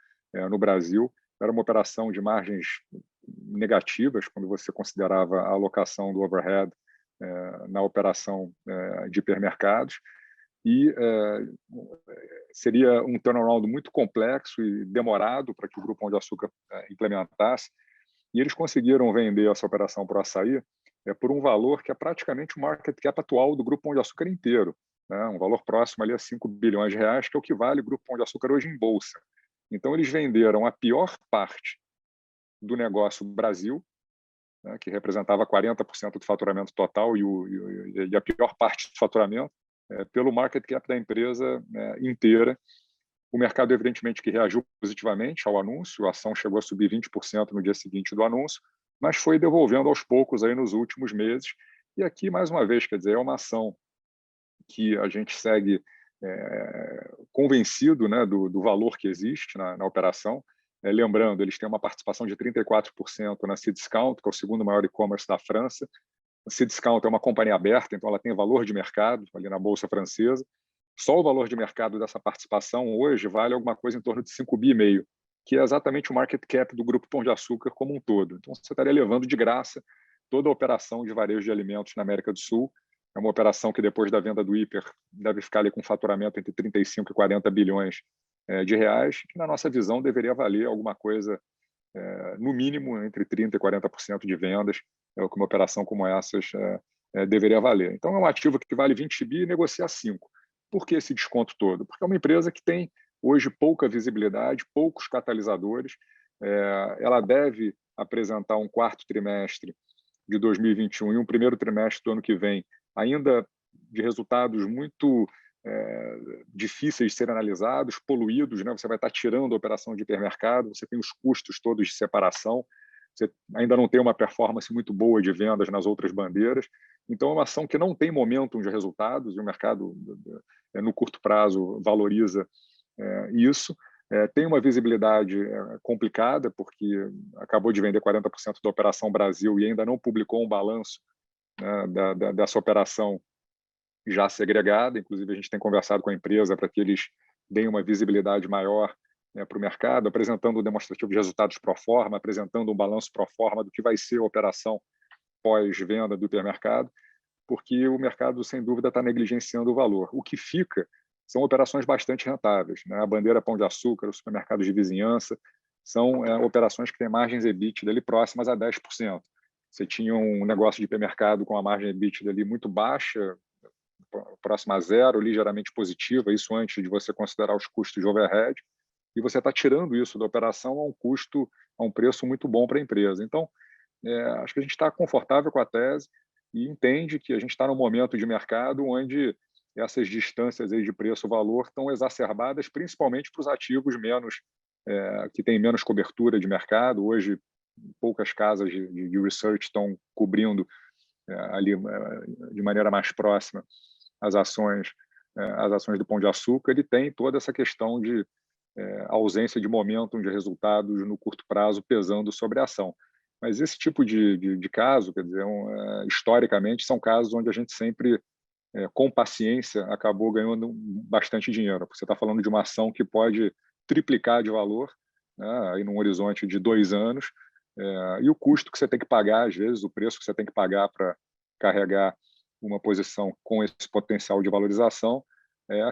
no Brasil. Era uma operação de margens negativas, quando você considerava a alocação do overhead na operação de hipermercados. E seria um turnaround muito complexo e demorado para que o Grupo Pão de Açúcar implementasse. E eles conseguiram vender essa operação para o açaí por um valor que é praticamente o market cap atual do Grupo Pão de Açúcar inteiro, né? Um valor próximo ali a 5 bilhões de reais, que é o que vale o Grupo Pão de Açúcar hoje em bolsa. Então, eles venderam a pior parte do negócio Brasil, né, que representava 40% do faturamento total e a pior parte do faturamento, pelo market cap da empresa inteira. O mercado, evidentemente, que reagiu positivamente ao anúncio, a ação chegou a subir 20% no dia seguinte do anúncio, mas foi devolvendo aos poucos aí nos últimos meses. E aqui, mais uma vez, quer dizer, é uma ação que a gente segue convencido, né, do valor que existe na operação. Lembrando, eles têm uma participação de 34% na Cdiscount, que é o segundo maior e-commerce da França. A Cdiscount é uma companhia aberta, então ela tem valor de mercado ali na Bolsa Francesa. Só o valor de mercado dessa participação hoje vale alguma coisa em torno de 5,5 bi, que é exatamente o market cap do Grupo Pão de Açúcar como um todo. Então, você estaria levando de graça toda a operação de varejo de alimentos na América do Sul. É uma operação que, depois da venda do hiper, deve ficar ali com um faturamento entre 35 e 40 bilhões de reais, que, na nossa visão, deveria valer alguma coisa, no mínimo, entre 30% e 40% de vendas, é o que uma operação como essas deveria valer. Então, é um ativo que vale 20 bi e negocia 5. Por que esse desconto todo? Porque é uma empresa que tem hoje pouca visibilidade, poucos catalisadores. Ela deve apresentar um quarto trimestre de 2021 e um primeiro trimestre do ano que vem, ainda de resultados muito difíceis de serem analisados, poluídos, né? Você vai estar tirando a operação de hipermercado, você tem os custos todos de separação, você ainda não tem uma performance muito boa de vendas nas outras bandeiras. Então, é uma ação que não tem momentum de resultados, e o mercado, no curto prazo, valoriza isso. Tem uma visibilidade complicada, porque acabou de vender 40% da Operação Brasil e ainda não publicou um balanço, né, dessa operação já segregada. Inclusive, a gente tem conversado com a empresa para que eles deem uma visibilidade maior, né, para o mercado, apresentando um demonstrativo de resultados pro forma, apresentando um balanço pro forma do que vai ser a operação pós-venda do hipermercado, porque o mercado, sem dúvida, está negligenciando o valor. O que fica são operações bastante rentáveis, né? A Bandeira Pão de Açúcar, os supermercados de vizinhança, são operações que têm margens EBITDA ali próximas a 10%. Você tinha um negócio de hipermercado com a margem EBITDA ali muito baixa, próxima a zero, ligeiramente positiva, isso antes de você considerar os custos de overhead, e você está tirando isso da operação a um preço muito bom para a empresa. Então, acho que a gente está confortável com a tese e entende que a gente está num momento de mercado onde essas distâncias aí de preço-valor estão exacerbadas, principalmente para os ativos que têm menos cobertura de mercado. Hoje, poucas casas de research estão cobrindo ali de maneira mais próxima as ações do Pão de Açúcar. Ele tem toda essa questão de ausência de momentum de resultados no curto prazo pesando sobre a ação. Mas esse tipo de caso, quer dizer, historicamente, são casos onde a gente sempre, com paciência, acabou ganhando bastante dinheiro. Você está falando de uma ação que pode triplicar de valor, né, aí num horizonte de 2 anos, e o custo que você tem que pagar, às vezes, o preço que você tem que pagar para carregar uma posição com esse potencial de valorização,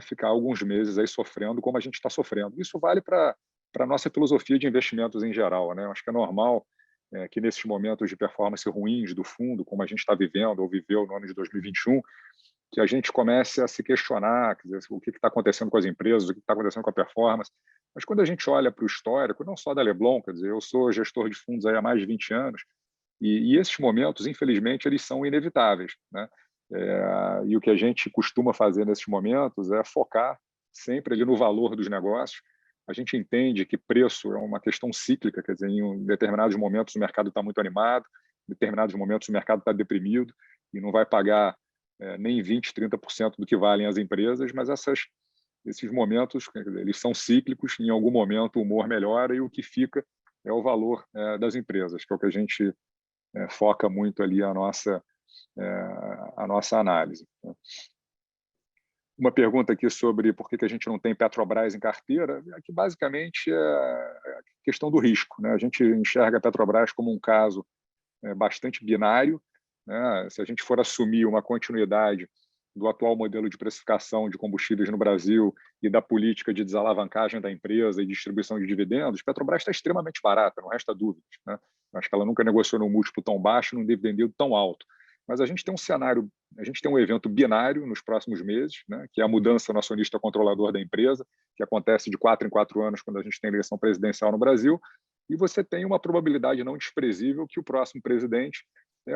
ficar alguns meses aí sofrendo como a gente está sofrendo. Isso vale para a nossa filosofia de investimentos em geral, né? Acho que é normal que nesses momentos de performance ruins do fundo, como a gente está vivendo ou viveu no ano de 2021, que a gente comece a se questionar, quer dizer, o que está acontecendo com as empresas, o que está acontecendo com a performance. Mas quando a gente olha para o histórico, não só da Leblon, quer dizer, eu sou gestor de fundos aí há mais de 20 anos, e esses momentos, infelizmente, eles são inevitáveis, né? E o que a gente costuma fazer nesses momentos é focar sempre ali no valor dos negócios. A gente entende que preço é uma questão cíclica, quer dizer, em determinados momentos o mercado está muito animado, em determinados momentos o mercado está deprimido e não vai pagar nem 20%, 30% do que valem as empresas, mas esses momentos, eles são cíclicos, em algum momento o humor melhora e o que fica é o valor das empresas, que é o que a gente foca muito ali a nossa análise. Uma pergunta aqui sobre por que a gente não tem Petrobras em carteira, que basicamente é a questão do risco, né? A gente enxerga a Petrobras como um caso bastante binário, né? Se a gente for assumir uma continuidade do atual modelo de precificação de combustíveis no Brasil e da política de desalavancagem da empresa e distribuição de dividendos, Petrobras está extremamente barata, não resta dúvidas, né? Acho que ela nunca negociou num múltiplo tão baixo, num dividendo tão alto. Mas a gente tem um cenário, a gente tem um evento binário nos próximos meses, né, que é a mudança no acionista controlador da empresa, que acontece de 4 em 4 anos quando a gente tem eleição presidencial no Brasil, e você tem uma probabilidade não desprezível que o próximo presidente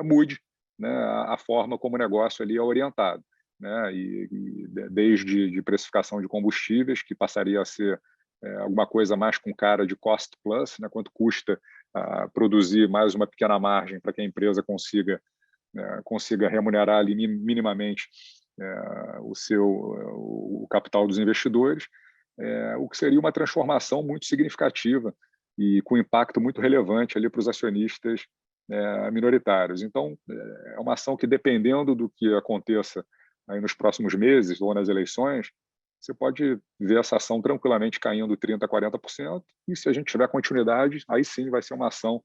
mude, né, a forma como o negócio ali é orientado, né, e desde de precificação de combustíveis, que passaria a ser alguma coisa mais com cara de cost plus, né, quanto custa produzir mais uma pequena margem para que a empresa consiga remunerar ali minimamente o capital dos investidores, o que seria uma transformação muito significativa e com impacto muito relevante ali para os acionistas minoritários. Então, é uma ação que, dependendo do que aconteça aí nos próximos meses ou nas eleições, você pode ver essa ação tranquilamente caindo 30% a 40%, e se a gente tiver continuidade, aí sim vai ser uma ação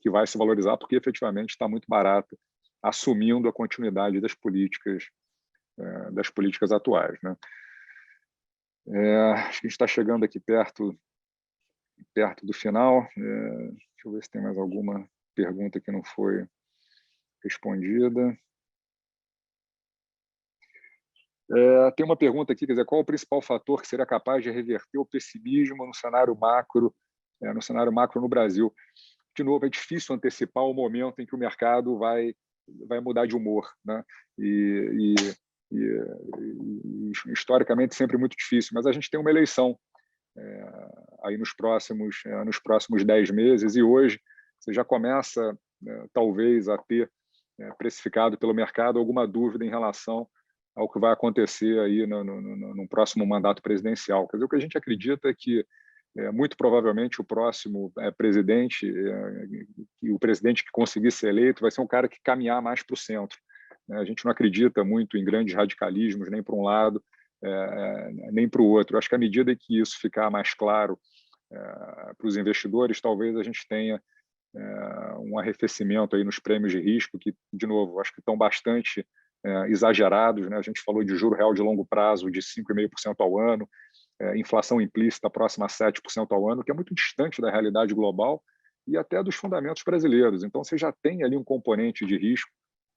que vai se valorizar, porque efetivamente está muito barata, assumindo a continuidade das políticas atuais, né? Acho que a gente está chegando aqui perto do final. Deixa eu ver se tem mais alguma pergunta que não foi respondida. Tem uma pergunta aqui, quer dizer, qual o principal fator que seria capaz de reverter o pessimismo no cenário macro no Brasil? De novo, é difícil antecipar o momento em que o mercado vai mudar de humor, né? E historicamente sempre muito difícil, mas a gente tem uma eleição aí nos próximos 10 meses, e hoje você já começa, talvez, a ter precificado pelo mercado alguma dúvida em relação ao que vai acontecer aí no próximo mandato presidencial. Quer dizer, o que a gente acredita é que muito provavelmente o próximo presidente, e o presidente que conseguir ser eleito, vai ser um cara que caminhar mais para o centro. A gente não acredita muito em grandes radicalismos, nem para um lado, nem para o outro. Acho que à medida que isso ficar mais claro para os investidores, talvez a gente tenha um arrefecimento aí nos prêmios de risco, que, de novo, acho que estão bastante exagerados, né? A gente falou de juro real de longo prazo de 5,5% ao ano, inflação implícita próxima a 7% ao ano, que é muito distante da realidade global e até dos fundamentos brasileiros. Então, você já tem ali um componente de risco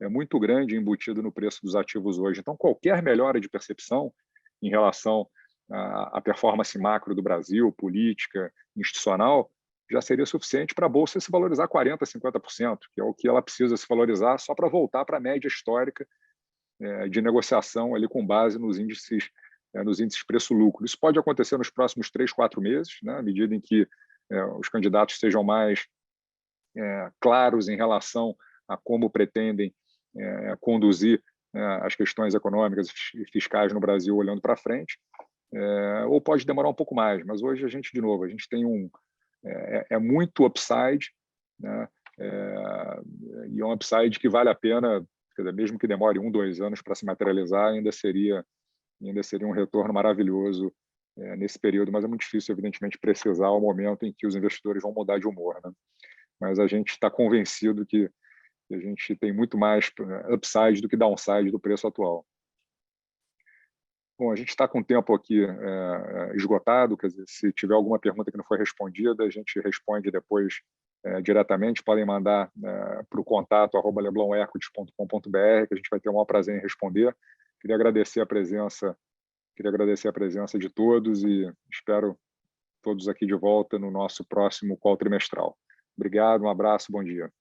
muito grande embutido no preço dos ativos hoje. Então, qualquer melhora de percepção em relação à performance macro do Brasil, política, institucional, já seria suficiente para a Bolsa se valorizar 40%, 50%, que é o que ela precisa se valorizar só para voltar para a média histórica de negociação ali com base nos índices preço-lucro. Isso pode acontecer nos próximos 3, 4 meses, né, à medida em que os candidatos sejam mais claros em relação a como pretendem conduzir as questões econômicas e fiscais no Brasil olhando para frente, ou pode demorar um pouco mais, mas hoje a gente tem muito upside, né, e é um upside que vale a pena, quer dizer, mesmo que demore 1, 2 anos para se materializar, ainda seria um retorno maravilhoso nesse período, mas é muito difícil, evidentemente, precisar o momento em que os investidores vão mudar de humor, né? Mas a gente está convencido que a gente tem muito mais upside do que downside do preço atual. Bom, a gente está com o tempo aqui esgotado, quer dizer, se tiver alguma pergunta que não foi respondida, a gente responde depois diretamente. Podem mandar para o contato@leblonEquities.com.br, que a gente vai ter o maior prazer em responder. Queria agradecer a presença de todos e espero todos aqui de volta no nosso próximo call trimestral. Obrigado, um abraço, bom dia.